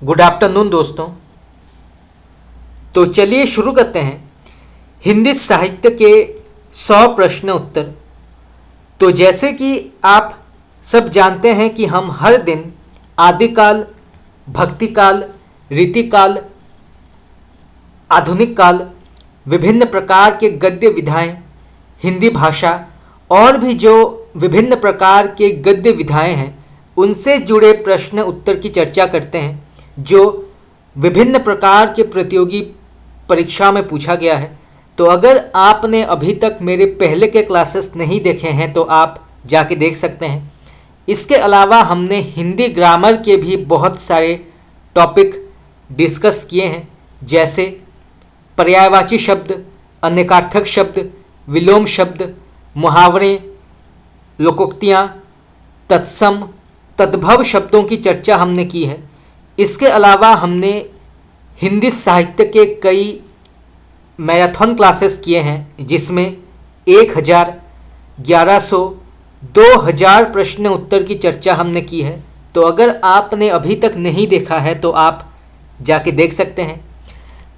Good afternoon दोस्तों। तो चलिए शुरू करते हैं हिंदी साहित्य के 100 प्रश्न उत्तर। तो जैसे कि आप सब जानते हैं कि हम हर दिन आदिकाल, भक्तिकाल, रीतिकाल, आधुनिक काल, विभिन्न प्रकार के गद्य विधाएं, हिंदी भाषा और भी जो विभिन्न प्रकार के गद्य विधाएं हैं उनसे जुड़े प्रश्न उत्तर की चर्चा करते हैं जो विभिन्न प्रकार के प्रतियोगी परीक्षा में पूछा गया है। तो अगर आपने अभी तक मेरे पहले के क्लासेस नहीं देखे हैं तो आप जाके देख सकते हैं। इसके अलावा हमने हिंदी ग्रामर के भी बहुत सारे टॉपिक डिस्कस किए हैं, जैसे पर्यायवाची शब्द, अनेकार्थक शब्द, विलोम शब्द, मुहावरे, लोकोक्तियाँ, तत्सम, तद्भव शब्दों की चर्चा हमने की है। इसके अलावा हमने हिंदी साहित्य के कई मैराथन क्लासेस किए हैं जिसमें 1000, 1100, 2000 प्रश्न उत्तर की चर्चा हमने की है। तो अगर आपने अभी तक नहीं देखा है तो आप जाके देख सकते हैं।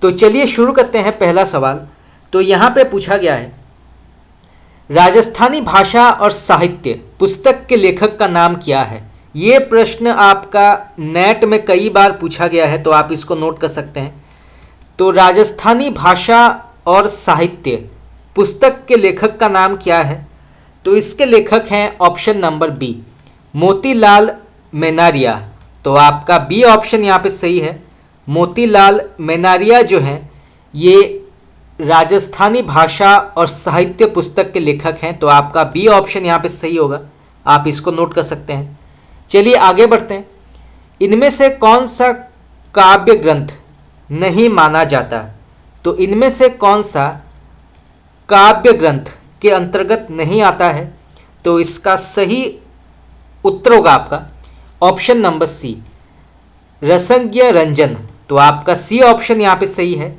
तो चलिए शुरू करते हैं। पहला सवाल तो यहाँ पे पूछा गया है, राजस्थानी भाषा और साहित्य पुस्तक के लेखक का नाम क्या है। ये प्रश्न आपका नेट में कई बार पूछा गया है तो आप इसको नोट कर सकते हैं। तो राजस्थानी भाषा और साहित्य पुस्तक के लेखक का नाम क्या है, तो इसके लेखक हैं option number B, Motilal Menaria. तो आपका बी ऑप्शन यहाँ पे सही है। मोतीलाल मेनारिया जो हैं ये राजस्थानी भाषा और साहित्य पुस्तक के लेखक हैं। तो आपका बी ऑप्शन यहाँ पे सही होगा, आप इसको नोट कर सकते हैं। चलिए आगे बढ़ते हैं। इनमें से कौन सा काव्य ग्रंथ नहीं माना जाता, तो इनमें से कौन सा काव्य ग्रंथ के अंतर्गत नहीं आता है, तो इसका सही उत्तर होगा आपका ऑप्शन नंबर सी, रसज्ञ रंजन। तो आपका सी ऑप्शन यहाँ पे सही है।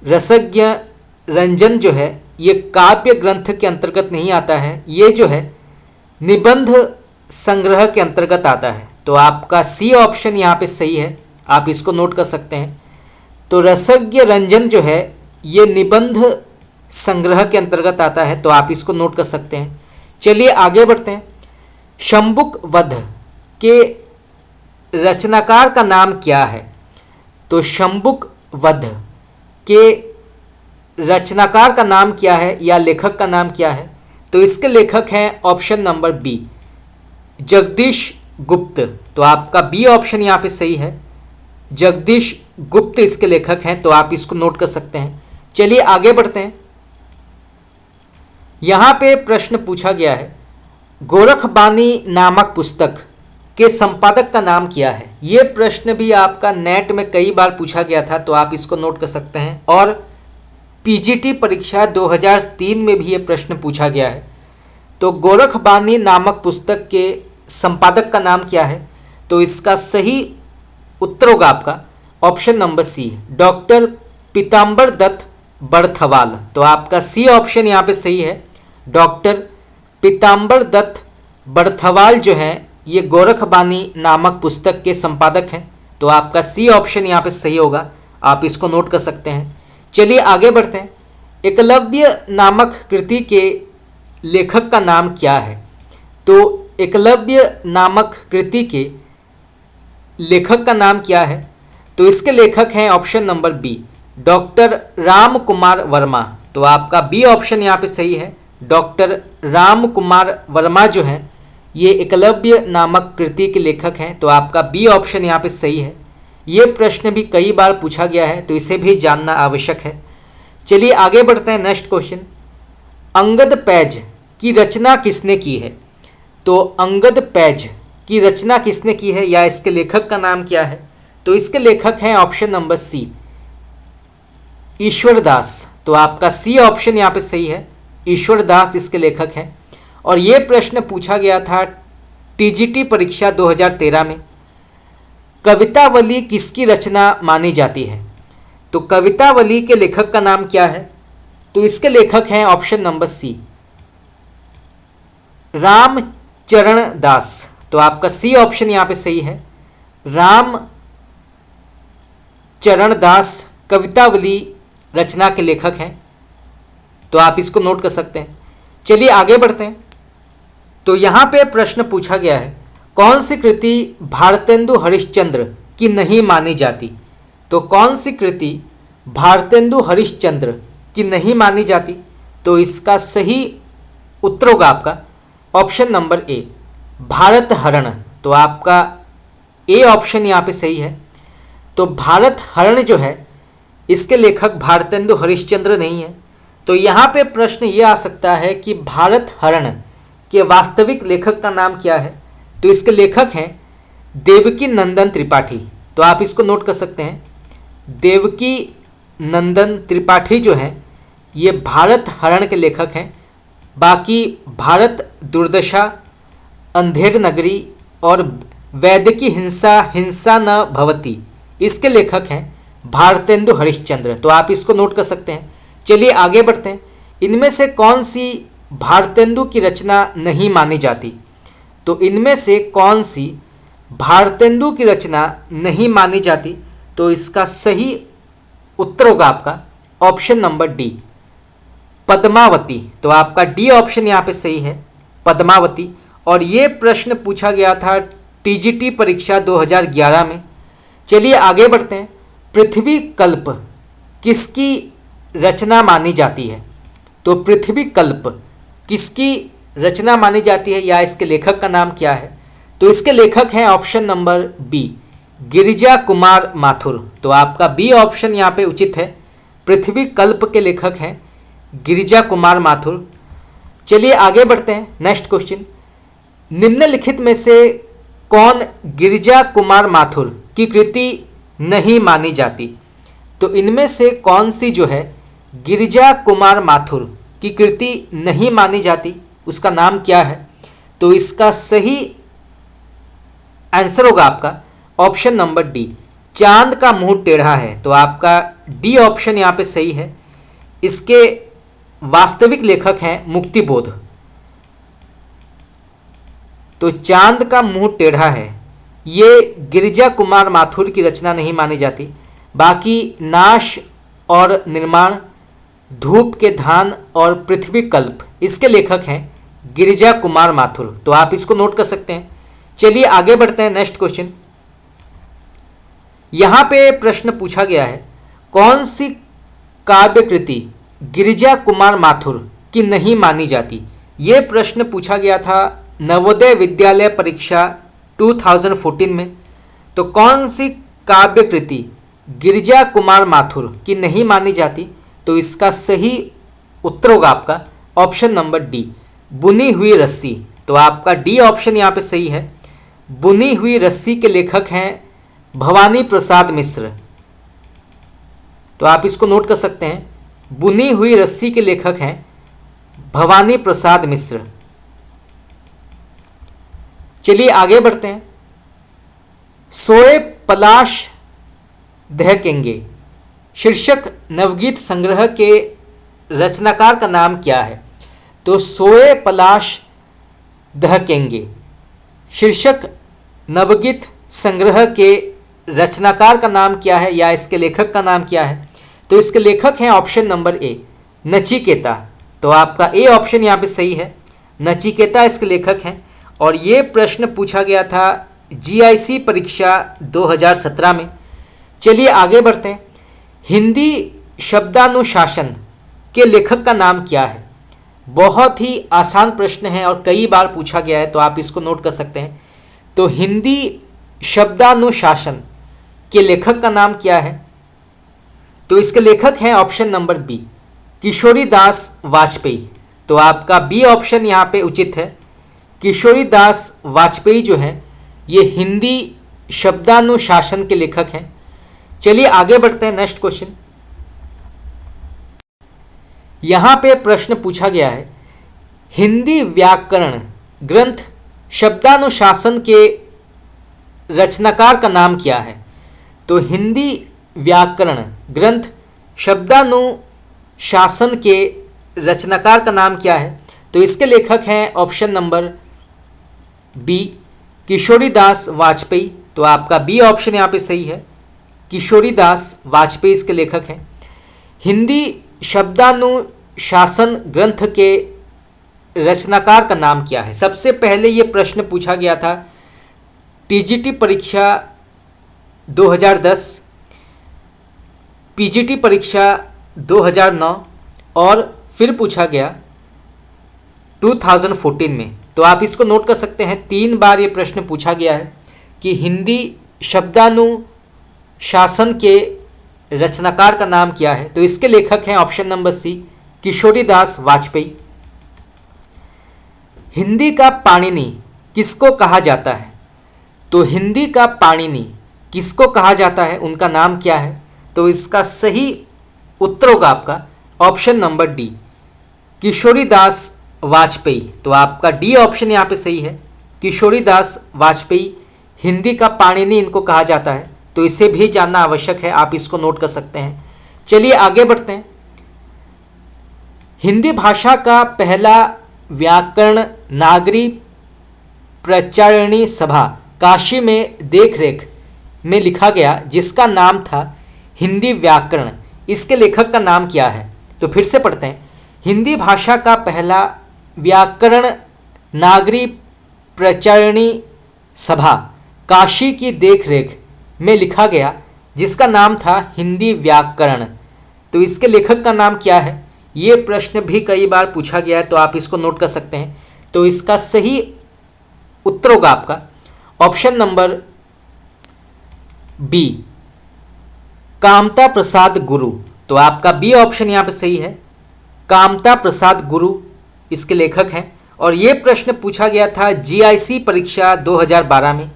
रसज्ञ रंजन जो है ये काव्य ग्रंथ के अंतर्गत नहीं आता है, ये जो है निबंध संग्रह के अंतर्गत आता है। तो आपका सी ऑप्शन यहाँ पे सही है, आप इसको नोट कर सकते हैं। तो रसज्ञ रंजन जो है ये निबंध संग्रह के अंतर्गत आता है, तो आप इसको नोट कर सकते हैं। चलिए आगे बढ़ते हैं। शंबुक वध के रचनाकार का नाम क्या है, तो शंबुक वध के रचनाकार का नाम क्या है या लेखक का नाम क्या है, तो इसके लेखक हैं ऑप्शन नंबर बी, जगदीश गुप्त। तो आपका बी ऑप्शन यहाँ पे सही है, जगदीश गुप्त इसके लेखक हैं, तो आप इसको नोट कर सकते हैं। चलिए आगे बढ़ते हैं। यहाँ पे प्रश्न पूछा गया है, गोरखबानी नामक पुस्तक के संपादक का नाम क्या है। ये प्रश्न भी आपका नेट में कई बार पूछा गया था, तो आप इसको नोट कर सकते हैं। और पीजीटी परीक्षा 2003 में भी ये प्रश्न पूछा गया है। तो गोरखबानी नामक पुस्तक के संपादक का नाम क्या है, तो इसका सही उत्तर होगा आपका ऑप्शन नंबर सी, डॉक्टर पीताम्बर दत्त बड़थवाल। तो आपका सी ऑप्शन यहाँ पे सही है। डॉक्टर पीताम्बर दत्त बड़थवाल जो हैं ये गोरखबानी नामक पुस्तक के संपादक हैं। तो आपका सी ऑप्शन यहाँ पे सही होगा, आप इसको नोट कर सकते हैं। चलिए आगे बढ़ते हैं। एकलव्य नामक कृति के लेखक का नाम क्या है, तो एकलव्य नामक कृति के लेखक का नाम क्या है, तो इसके लेखक हैं option number B, doctor Ram Kumar Verma. तो आपका बी ऑप्शन यहाँ पे सही है। डॉक्टर राम कुमार वर्मा जो हैं ये एकलव्य नामक कृति के लेखक हैं। तो आपका बी ऑप्शन यहाँ पे सही है। ये प्रश्न भी कई बार पूछा गया है, तो इसे भी जानना आवश्यक है। चलिए आगे बढ़ते हैं। नेक्स्ट क्वेश्चन, अंगद पैज की रचना किसने की है, तो अंगद पैज की रचना किसने की है या इसके लेखक का नाम क्या है, तो इसके लेखक हैं ऑप्शन नंबर सी, ईश्वर दास। तो आपका सी ऑप्शन यहाँ पे सही है, ईश्वर दास इसके लेखक हैं। और ये प्रश्न पूछा गया था टीजीटी परीक्षा 2013 में, कवितावली किसकी रचना मानी जाती है, तो कवितावली के लेखक का नाम क्या है, तो इसके लेखक हैं ऑप्शन नंबर सी, रामचरण दास। तो आपका सी ऑप्शन यहाँ पे सही है, राम चरण दास कवितावली रचना के लेखक हैं, तो आप इसको नोट कर सकते हैं। चलिए आगे बढ़ते हैं। तो यहाँ पे प्रश्न पूछा गया है, कौन सी कृति भारतेंदु हरिश्चंद्र की नहीं मानी जाती? तो कौन सी कृति भारतेंदु हरिश्चंद्र की नहीं मानी जाती? तो इसका सही उत्तर होगा आपका ऑप्शन नंबर ए, भारत हरण। तो आपका ए ऑप्शन यहाँ पे सही है। तो भारत हरण जो है इसके लेखक भारतेंदु हरिश्चंद्र नहीं है। तो यहाँ पे प्रश्न ये आ सकता है कि भारत हरण के वास्तविक लेखक का नाम क्या है? तो इसके लेखक हैं देवकी नंदन त्रिपाठी। तो आप इसको नोट कर सकते हैं, देवकी नंदन त्रिपाठी जो हैं ये भारत हरण के लेखक हैं। बाकी भारत दुर्दशा, अंधेर नगरी और वैदिकी हिंसा हिंसा न भवती इसके लेखक हैं भारतेंदु हरिश्चंद्र। तो आप इसको नोट कर सकते हैं। चलिए आगे बढ़ते हैं। इनमें से कौन सी भारतेंदु की रचना नहीं मानी जाती? तो इनमें से कौन सी भारतेंदु की रचना नहीं मानी जाती? तो इसका सही उत्तर होगा आपका ऑप्शन नंबर डी, पद्मावती। तो आपका डी ऑप्शन यहाँ पे सही है, पद्मावती। और ये प्रश्न पूछा गया था टीजीटी परीक्षा 2011 में। चलिए आगे बढ़ते हैं। पृथ्वी कल्प किसकी रचना मानी जाती है? तो पृथ्वी कल्प किसकी रचना मानी जाती है या इसके लेखक का नाम क्या है? तो इसके लेखक हैं option number B, Girija Kumar Mathur. तो आपका बी ऑप्शन यहाँ पे उचित है, पृथ्वी कल्प के लेखक हैं गिरिजा कुमार माथुर। चलिए आगे बढ़ते हैं। नेक्स्ट क्वेश्चन, निम्नलिखित में से कौन गिरिजा कुमार माथुर की कृति नहीं मानी जाती? तो इनमें से कौन सी जो है गिरिजा कुमार माथुर की कृति नहीं मानी जाती, उसका नाम क्या है? तो इसका सही आंसर होगा आपका ऑप्शन नंबर डी, चांद का मुंह टेढ़ा है। तो आपका डी ऑप्शन यहाँ पे सही है। इसके वास्तविक लेखक हैं मुक्तिबोध। तो चांद का मुंह टेढ़ा है ये गिरिजा कुमार माथुर की रचना नहीं मानी जाती। बाकी नाश और निर्माण, धूप के धान और पृथ्वी कल्प इसके लेखक हैं गिरिजा कुमार माथुर। तो आप इसको नोट कर सकते हैं। चलिए आगे बढ़ते हैं। नेक्स्ट क्वेश्चन, यहाँ पे प्रश्न पूछा गया है, कौन सी काव्य कृति गिरिजा कुमार माथुर की नहीं मानी जाती? ये प्रश्न पूछा गया था नवोदय विद्यालय परीक्षा 2014 में। तो कौन सी काव्य कृति गिरिजा कुमार माथुर की नहीं मानी जाती? तो इसका सही उत्तर होगा आपका ऑप्शन नंबर डी, बुनी हुई रस्सी। तो आपका डी ऑप्शन यहाँ पे सही है। बुनी हुई रस्सी के लेखक हैं भवानी प्रसाद मिश्र। तो आप इसको नोट कर सकते हैं, बुनी हुई रस्सी के लेखक हैं भवानी प्रसाद मिश्र। चलिए आगे बढ़ते हैं। सोए पलाश दहकेंगे शीर्षक नवगीत संग्रह के रचनाकार का नाम क्या है? तो सोए पलाश दहकेंगे शीर्षक नवगीत संग्रह के रचनाकार का नाम क्या है या इसके लेखक का नाम क्या है? तो इसके लेखक हैं ऑप्शन नंबर ए, नचिकेता। तो आपका ए ऑप्शन यहाँ पे सही है, नचिकेता इसके लेखक हैं। और ये प्रश्न पूछा गया था जीआईसी परीक्षा 2017 में। चलिए आगे बढ़ते हैं। हिंदी शब्दानुशासन के लेखक का नाम क्या है? बहुत ही आसान प्रश्न है और कई बार पूछा गया है, तो आप इसको नोट कर सकते हैं। तो हिंदी शब्दानुशासन के लेखक का नाम क्या है? तो इसके लेखक हैं option number B, Kishoridas Vajpeyi. तो आपका बी ऑप्शन यहाँ पे उचित है, किशोरीदास वाजपेयी जो हैं ये हिंदी शब्दानुशासन के लेखक हैं। चलिए आगे बढ़ते हैं। नेक्स्ट क्वेश्चन, यहाँ पे प्रश्न पूछा गया है, हिंदी व्याकरण ग्रंथ शब्दानुशासन के रचनाकार का नाम क्या है? तो हिंदी व्याकरण ग्रंथ शब्दानुशासन के रचनाकार का नाम क्या है? तो इसके लेखक हैं option number B, Kishoridas Vajpeyi. तो आपका बी ऑप्शन यहाँ पे सही है, किशोरीदास वाजपेयी इसके लेखक हैं। हिंदी शब्दानुशासन ग्रंथ के रचनाकार का नाम क्या है? सबसे पहले ये प्रश्न पूछा गया था टीजीटी परीक्षा 2010, पीजीटी परीक्षा 2009 और फिर पूछा गया 2014 में। तो आप इसको नोट कर सकते हैं, 3 बार ये प्रश्न पूछा गया है कि हिंदी शब्दानुशासन के रचनाकार का नाम क्या है। तो इसके लेखक हैं option number C, Kishoridas Vajpeyi. Hindi का पाणिनि किसको कहा जाता है? तो हिंदी का पाणिनि किसको कहा जाता है, उनका नाम क्या है? तो इसका सही उत्तर होगा आपका option number D, Kishoridas Vajpeyi. तो आपका डी ऑप्शन यहाँ पे सही है, किशोरीदास वाजपेयी हिंदी का पाणिनि इनको कहा जाता है। तो इसे भी जानना आवश्यक है, आप इसको नोट कर सकते हैं। चलिए आगे बढ़ते हैं। हिंदी भाषा का पहला व्याकरण नागरी प्रचारिणी सभा काशी में देखरेख में लिखा गया, जिसका नाम था हिंदी व्याकरण, इसके लेखक का नाम क्या है? तो फिर से पढ़ते हैं। हिंदी भाषा का पहला व्याकरण नागरी प्रचारिणी सभा काशी की देखरेख में लिखा गया, जिसका नाम था हिंदी व्याकरण। तो इसके लेखक का नाम क्या है? ये प्रश्न भी कई बार पूछा गया है, तो आप इसको नोट कर सकते हैं। तो इसका सही उत्तर होगा आपका option number B, Kamta Prasad गुरु। तो आपका बी ऑप्शन यहाँ पे सही है, कामता प्रसाद गुरु इसके लेखक हैं। और ये प्रश्न पूछा गया था जीआईसी परीक्षा 2012 में।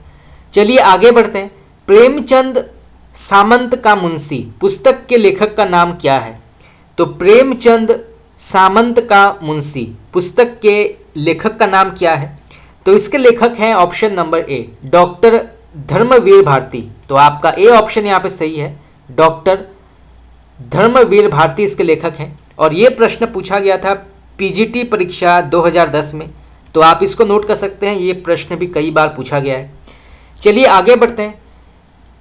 चलिए आगे बढ़ते हैं। प्रेमचंद सामंत का मुंशी पुस्तक के लेखक का नाम क्या है? तो प्रेमचंद सामंत का मुंशी पुस्तक के लेखक का नाम क्या है? तो इसके लेखक हैं option number A, doctor Dharamvir Bharati. तो आपका ए ऑप्शन यहाँ पे सही है, डॉक्टर धर्मवीर भारती इसके लेखक हैं। और ये प्रश्न पूछा गया था पीजीटी परीक्षा 2010 में। तो आप इसको नोट कर सकते हैं, ये प्रश्न भी कई बार पूछा गया है। चलिए आगे बढ़ते हैं।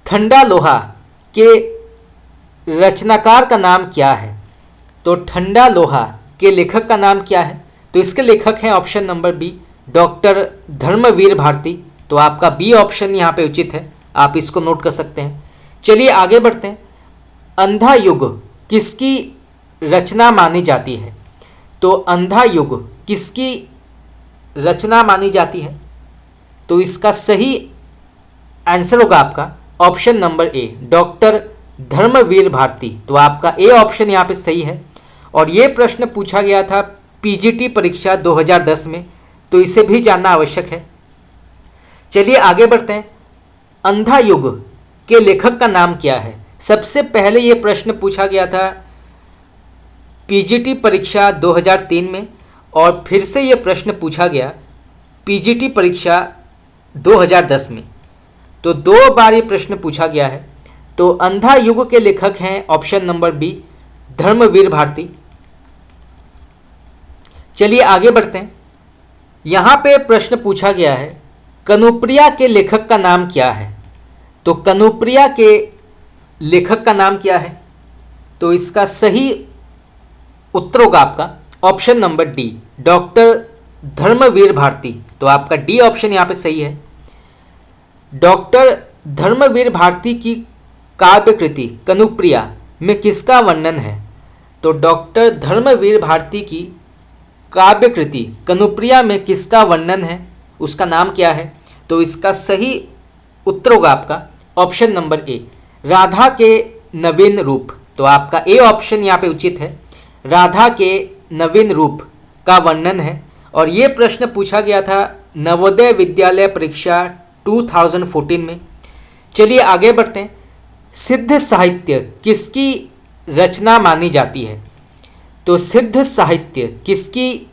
ठंडा लोहा के रचनाकार का नाम क्या है? तो ठंडा लोहा के लेखक का नाम क्या है? तो इसके लेखक हैं option number B, doctor Dharamvir Bharati. तो आपका बी ऑप्शन यहाँ पे उचित है, आप इसको नोट कर सकते हैं। चलिए आगे बढ़ते हैं। अंधा युग किसकी रचना मानी जाती है? तो अंधा युग किसकी रचना मानी जाती है? तो इसका सही आंसर होगा आपका option number A, doctor Dharamvir Bharati. तो आपका ए ऑप्शन यहाँ पे सही है। और ये प्रश्न पूछा गया था पीजीटी परीक्षा 2010 में, तो इसे भी जानना आवश्यक है। चलिए आगे बढ़ते हैं। अंधा युग के लेखक का नाम क्या है? सबसे पहले ये प्रश्न पूछा गया था पीजीटी परीक्षा 2003 में, और फिर से ये प्रश्न पूछा गया पीजीटी परीक्षा 2010 में। तो 2 बार ये प्रश्न पूछा गया है। तो अंधा युग के लेखक हैं option number B, Dharamvir Bharati. चलिए आगे बढ़ते हैं। यहाँ पे प्रश्न पूछा गया है कनुप्रिया के लेखक का नाम क्या है? तो कनुप्रिया के लेखक का नाम क्या है? तो इसका सही उत्तर होगा आपका option number D, doctor Dharamvir Bharati. तो आपका डी ऑप्शन यहाँ पे सही है। डॉक्टर धर्मवीर भारती की काव्य कृति कनुप्रिया में किसका वर्णन है? तो डॉक्टर धर्मवीर भारती की काव्य कृति कनुप्रिया में किसका वर्णन है, उसका नाम क्या है? तो इसका सही उत्तर होगा आपका ऑप्शन नंबर ए, राधा के नवीन रूप। तो आपका ए ऑप्शन यहाँ पे उचित है, राधा के नवीन रूप का वर्णन है। और ये प्रश्न पूछा गया था नवोदय विद्यालय परीक्षा 2014 में। चलिए आगे बढ़ते हैं। सिद्ध साहित्य किसकी रचना मानी जाती है? तो सिद्ध साहित्य किसकी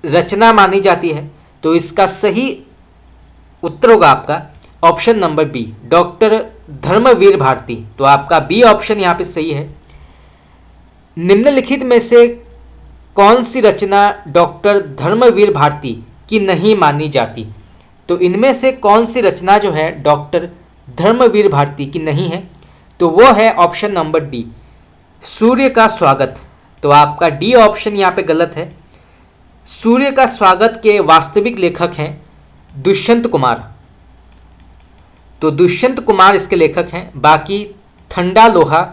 रचना मानी जाती है? तो इसका सही उत्तर होगा आपका option number B, doctor Dharamvir Bharati. तो आपका बी ऑप्शन यहाँ पे सही है। निम्नलिखित में से कौन सी रचना डॉक्टर धर्मवीर भारती की नहीं मानी जाती? तो इनमें से कौन सी रचना जो है डॉक्टर धर्मवीर भारती की नहीं है, तो वो है ऑप्शन नंबर डी, सूर्य का स्वागत। तो आपका डी ऑप्शन यहाँ पे गलत है। सूर्य का स्वागत के वास्तविक लेखक हैं दुष्यंत कुमार। तो दुष्यंत कुमार इसके लेखक हैं। बाकी ठंडा लोहा,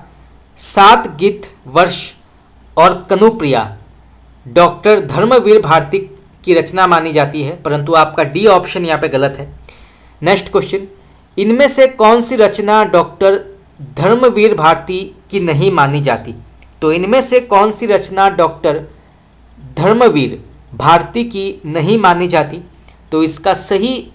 सात गीत वर्ष और कनुप्रिया डॉक्टर धर्मवीर भारती की रचना मानी जाती है, परंतु आपका डी ऑप्शन यहाँ पे गलत है। नेक्स्ट क्वेश्चन, इनमें से कौन सी रचना डॉक्टर धर्मवीर भारती की नहीं मानी जाती? तो इनमें से कौन सी रचना डॉक्टर धर्मवीर भारती की नहीं मानी जाती? तो इसका सही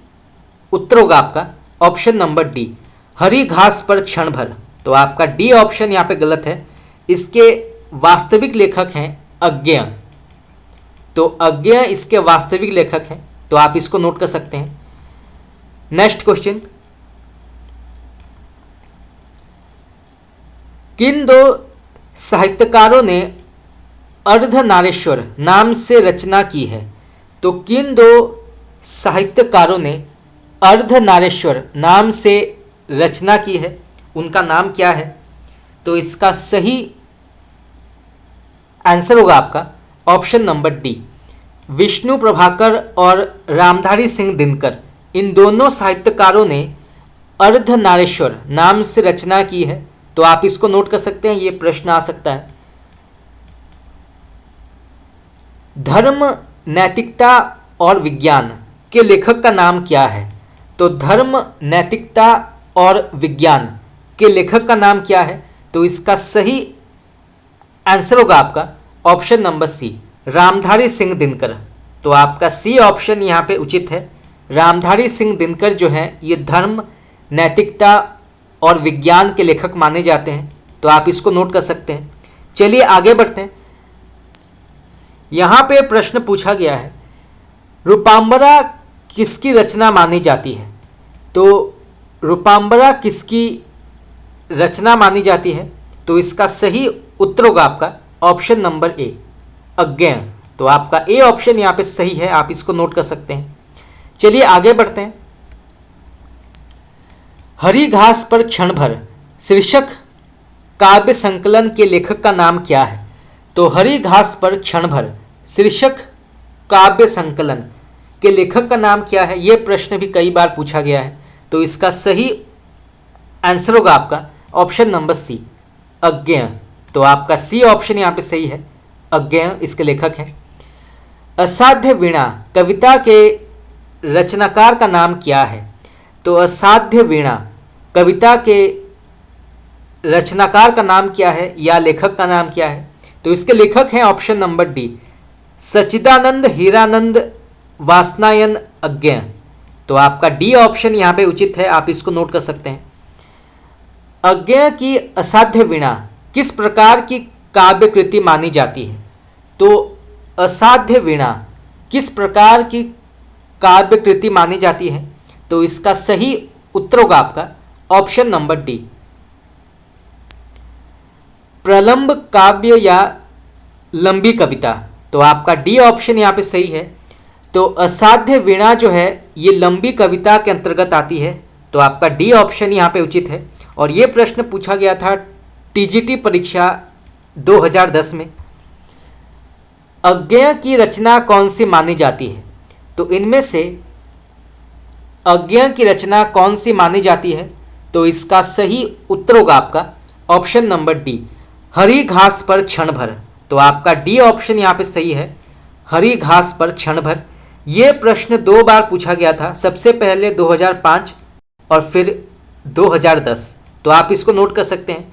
उत्तर होगा आपका ऑप्शन नंबर डी, हरी घास पर क्षण भर। तो आपका डी ऑप्शन यहाँ पे गलत है। इसके वास्तविक लेखक हैं अज्ञेय। तो अज्ञेय इसके वास्तविक लेखक हैं, तो आप इसको नोट कर सकते हैं। नेक्स्ट क्वेश्चन, किन दो साहित्यकारों ने अर्धनारेश्वर नाम से रचना की है? तो किन दो साहित्यकारों ने अर्धनारेश्वर नाम से रचना की है, उनका नाम क्या है? तो इसका सही आंसर होगा आपका option number D, Vishnu Prabhakar और रामधारी सिंह दिनकर। इन दोनों साहित्यकारों ने अर्धनारेश्वर नाम से रचना की है, तो आप इसको नोट कर सकते हैं, ये प्रश्न आ सकता है। धर्म, नैतिकता और विज्ञान के लेखक का नाम क्या है? तो धर्म, नैतिकता और विज्ञान के लेखक का नाम क्या है? तो इसका सही आंसर होगा आपका option number C, Ramdhari Singh Dinkar. तो आपका सी ऑप्शन यहाँ पे उचित है। रामधारी सिंह दिनकर जो हैं ये धर्म, नैतिकता और विज्ञान के लेखक माने जाते हैं, तो आप इसको नोट कर सकते हैं। चलिए आगे बढ़ते हैं। यहाँ पे प्रश्न पूछा गया है, रूपांबरा किसकी रचना मानी जाती है? तो रूपांबरा किसकी रचना मानी जाती है? तो इसका सही उत्तर होगा आपका ऑप्शन नंबर ए, अज्ञेय। तो आपका ए ऑप्शन यहाँ पे सही है, आप इसको नोट कर सकते हैं। चलिए आगे बढ़ते हैं। हरी घास पर क्षण भर शीर्षक काव्य संकलन के लेखक का नाम क्या है? तो हरी घास पर क्षण भर शीर्षक काव्य संकलन के लेखक का नाम क्या है? यह प्रश्न भी कई बार पूछा गया है, तो इसका सही आंसर होगा आपका ऑप्शन नंबर सी, अज्ञेय। तो आपका सी ऑप्शन यहाँ पे सही है, अज्ञेय इसके लेखक हैं। असाध्य वीणा कविता के रचनाकार का नाम क्या है? तो असाध्य वीणा कविता के रचनाकार का नाम क्या है या लेखक का नाम क्या है? तो इसके लेखक हैं ऑप्शन नंबर डी, सच्चिदानंद हीरानंद वासनायन अज्ञेय। तो आपका डी ऑप्शन यहाँ पे उचित है, आप इसको नोट कर सकते हैं। अज्ञेय की असाध्य वीणा किस प्रकार की काव्य कृति मानी जाती है? तो असाध्य वीणा किस प्रकार की काव्य कृति मानी जाती है? तो इसका सही उत्तर होगा आपका ऑप्शन नंबर डी, प्रलंब काव्य या लंबी कविता। तो आपका डी ऑप्शन यहाँ पे सही है। तो असाध्य वीणा जो है ये लंबी कविता के अंतर्गत आती है, तो आपका डी ऑप्शन यहाँ पे उचित है। और ये प्रश्न पूछा गया था टीजीटी परीक्षा 2010 में। अज्ञेय की रचना कौन सी मानी जाती है? तो इनमें से अज्ञेय की रचना कौन सी मानी जाती है? तो इसका सही उत्तर होगा आपका ऑप्शन नंबर डी, हरी घास पर क्षण भर। तो आपका डी ऑप्शन यहाँ पे सही है, हरी घास पर क्षण भर। ये प्रश्न 2 बार पूछा गया था, सबसे पहले 2005 और फिर 2010। तो आप इसको नोट कर सकते हैं,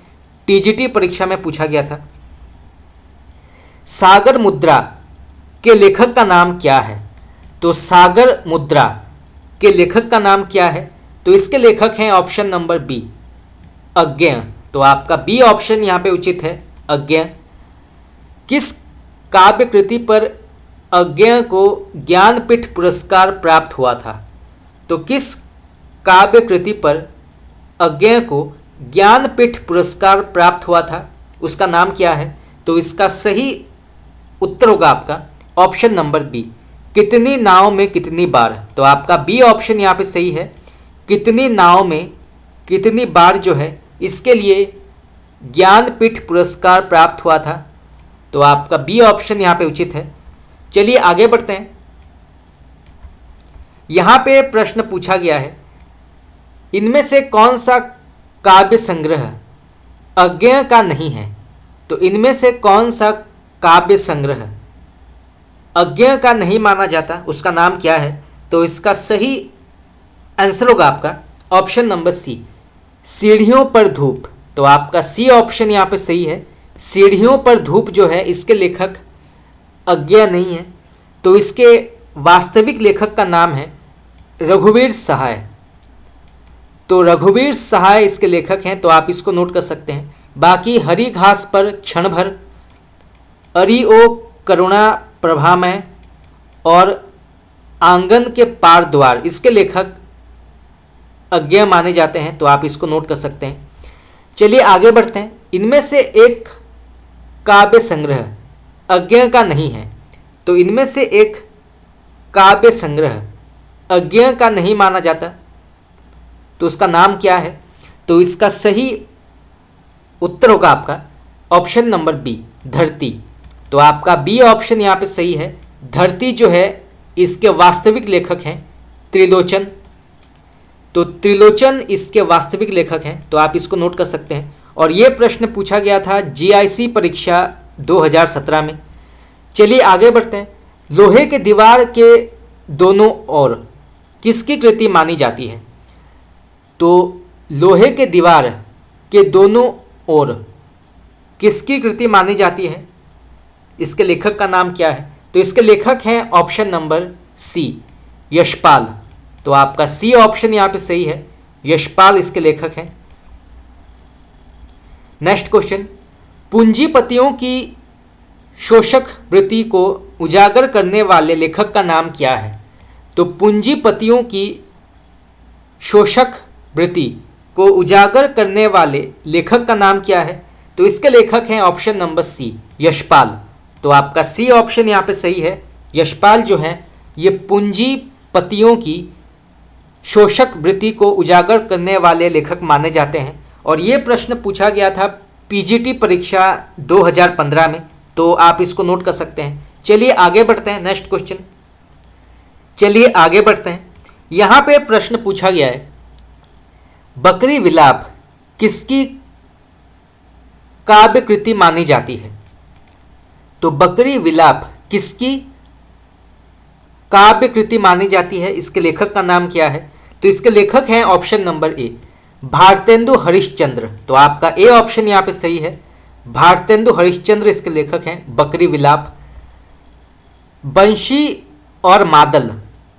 टीजीटी परीक्षा में पूछा गया था। सागर मुद्रा के लेखक का नाम क्या है? तो सागर मुद्रा के लेखक का नाम क्या है? तो इसके लेखक हैं ऑप्शन नंबर बी, अज्ञेय। तो आपका बी ऑप्शन यहाँ पे उचित है, अज्ञेय। किस काव्य कृति पर अज्ञेय को ज्ञानपीठ पुरस्कार प्राप्त हुआ था? तो किस काव्य कृति पर अज्ञेय को ज्ञानपीठ पुरस्कार प्राप्त हुआ था, उसका नाम क्या है? तो इसका सही उत्तर होगा आपका ऑप्शन नंबर बी, कितनी नाव में कितनी बार। तो आपका बी ऑप्शन यहाँ पे सही है, कितनी नाव में कितनी बार जो है इसके लिए ज्ञानपीठ पुरस्कार प्राप्त हुआ था? तो आपका बी ऑप्शन यहाँ पे उचित है। चलिए आगे बढ़ते हैं। यहाँ पे प्रश्न पूछा गया है, इनमें से कौन सा काव्य संग्रह अज्ञेय का नहीं है? तो इनमें से कौन सा काव्य संग्रह अज्ञेय का नहीं माना जाता, उसका नाम क्या है? तो इसका सही आंसर होगा आपका ऑप्शन नंबर सी, सीढ़ियों पर धूप। तो आपका सी ऑप्शन यहाँ पे सही है। सीढ़ियों पर धूप जो है इसके लेखक अज्ञेय नहीं है, तो इसके वास्तविक लेखक का नाम है रघुवीर सहाय। तो रघुवीर सहाय इसके लेखक हैं, तो आप इसको नोट कर सकते हैं। बाकी हरी घास पर क्षण भर, अरि ओ करुणा प्रभामय और आंगन के पार द्वार इसके लेखक अज्ञेय माने जाते हैं, तो आप इसको नोट कर सकते हैं। चलिए आगे बढ़ते हैं। इनमें से एक काव्य संग्रह अज्ञेय का नहीं है, तो इनमें से एक काव्य संग्रह अज्ञेय का नहीं माना जाता, तो उसका नाम क्या है? तो इसका सही उत्तर होगा आपका ऑप्शन नंबर बी, धरती। तो आपका बी ऑप्शन यहाँ पे सही है। धरती जो है इसके वास्तविक लेखक हैं त्रिलोचन। तो त्रिलोचन इसके वास्तविक लेखक हैं, तो आप इसको नोट कर सकते हैं। और ये प्रश्न पूछा गया था जीआईसी परीक्षा 2017 में। चलिए आगे बढ़ते हैं। लोहे के दीवार के दोनों ओर किसकी कृति मानी जाती है? तो लोहे के दीवार के दोनों ओर किसकी कृति मानी जाती है? इसके लेखक का नाम क्या है? तो इसके लेखक हैं ऑप्शन नंबर सी, यशपाल। तो आपका सी ऑप्शन यहाँ पे सही है, यशपाल इसके लेखक हैं। नेक्स्ट क्वेश्चन, पूंजीपतियों की शोषक वृत्ति को उजागर करने वाले लेखक का नाम क्या है? तो पूंजीपतियों की शोषक वृत्ति को उजागर करने वाले लेखक का नाम क्या है? तो इसके लेखक हैं ऑप्शन नंबर सी, यशपाल। तो आपका सी ऑप्शन यहाँ पे सही है। यशपाल जो हैं ये पूंजीपतियों की शोषक वृत्ति को उजागर करने वाले लेखक माने जाते हैं। और ये प्रश्न पूछा गया था पीजीटी परीक्षा 2015 में, तो आप इसको नोट कर सकते हैं। चलिए आगे बढ़ते हैं। नेक्स्ट क्वेश्चन, चलिए आगे बढ़ते हैं। यहाँ पे प्रश्न पूछा गया है, बकरी विलाप किसकी काव्य कृति मानी जाती है? तो बकरी विलाप किसकी काव्य कृति मानी जाती है? इसके लेखक का नाम क्या है? तो इसके लेखक हैं ऑप्शन नंबर ए, भारतेंदु हरिश्चंद्र। तो आपका ए ऑप्शन यहाँ पे सही है, भारतेंदु हरिश्चंद्र इसके लेखक हैं बकरी विलाप। बंशी और मादल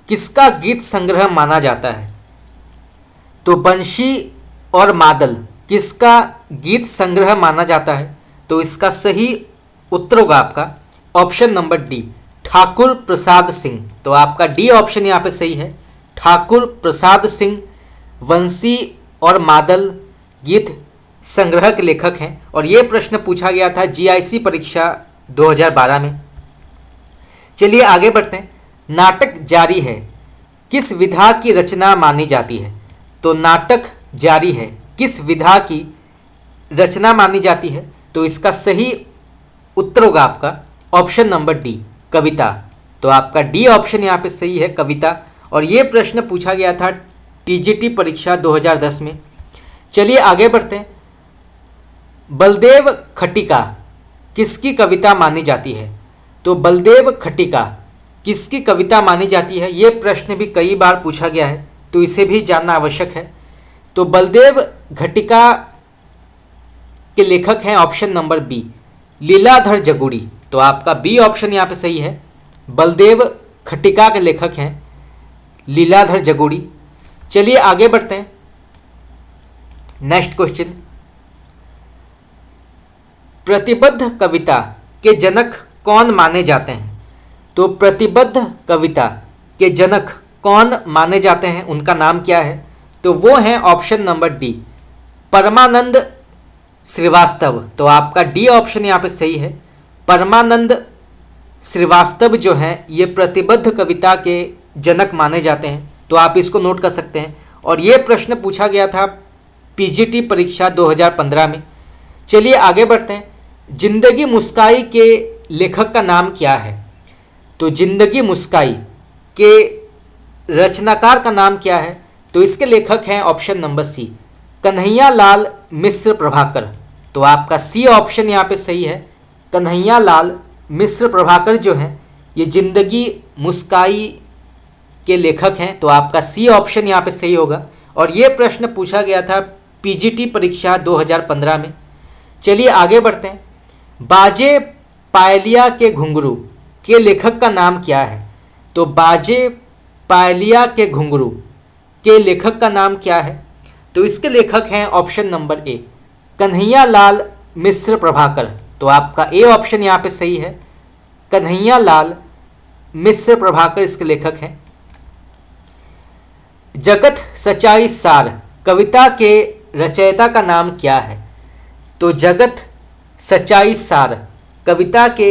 किसका गीत संग्रह माना जाता है? तो बंशी और मादल किसका गीत संग्रह माना जाता है? तो इसका सही उत्तर होगा आपका option number D, Thakur Prasad Singh. तो आपका डी ऑप्शन यहाँ पे सही है, ठाकुर प्रसाद सिंह वंशी और मादल गीत संग्रह के लेखक हैं। और ये प्रश्न पूछा गया था जीआईसी परीक्षा 2012 में। चलिए आगे बढ़ते हैं। नाटक जारी है किस विधा की रचना मानी जाती है? तो नाटक जारी है किस विधा की रचना मानी जाती है? तो इसका सही उत्तर होगा आपका ऑप्शन नंबर डी, कविता। तो आपका डी ऑप्शन यहाँ पे सही है, कविता। और ये प्रश्न पूछा गया था टीजीटी परीक्षा 2010 में। चलिए आगे बढ़ते हैं। बलदेव खटिका किसकी कविता मानी जाती है? तो बलदेव खटिका किसकी कविता मानी जाती है? ये प्रश्न भी कई बार पूछा गया है, तो इसे भी जानना आवश्यक है। तो बलदेव खटिका के लेखक हैं option number B, Leeladhar Jagudi. तो आपका बी ऑप्शन यहाँ पे सही है, बलदेव खटिका के लेखक हैं लीलाधर जगुड़ी। चलिए आगे बढ़ते हैं। नेक्स्ट क्वेश्चन, प्रतिबद्ध कविता के जनक कौन माने जाते हैं? तो प्रतिबद्ध कविता के जनक कौन माने जाते हैं, उनका नाम क्या है? तो वो हैं ऑप्शन नंबर डी, परमानंद श्रीवास्तव। तो आपका डी ऑप्शन यहाँ पे सही है, परमानंद श्रीवास्तव जो हैं ये प्रतिबद्ध कविता के जनक माने जाते हैं। तो आप इसको नोट कर सकते हैं। और ये प्रश्न पूछा गया था पीजीटी परीक्षा 2015 में। चलिए आगे बढ़ते हैं। जिंदगी मुस्काई के लेखक का नाम क्या है? तो जिंदगी मुस्काई के रचनाकार का नाम क्या है? तो इसके लेखक हैं ऑप्शन नंबर सी, कन्हैया लाल मिश्र प्रभाकर। तो आपका सी ऑप्शन यहाँ पे सही है। कन्हैया लाल मिश्र प्रभाकर जो हैं ये जिंदगी मुस्काई के लेखक हैं। तो आपका सी ऑप्शन यहाँ पे सही होगा। और ये प्रश्न पूछा गया था पीजीटी परीक्षा 2015 में। चलिए आगे बढ़ते हैं। बाजे पायलिया के घुंघरू के लेखक का नाम क्या है? तो बाजे पायलिया के घुंघरू के लेखक का नाम क्या है? तो इसके लेखक हैं ऑप्शन नंबर ए, कन्हैया लाल मिश्र प्रभाकर। तो आपका ए ऑप्शन यहाँ पे सही है। कन्हैया लाल मिश्र प्रभाकर इसके लेखक हैं। जगत सच्चाई सार कविता के रचयिता का नाम क्या है? तो जगत सच्चाई सार कविता के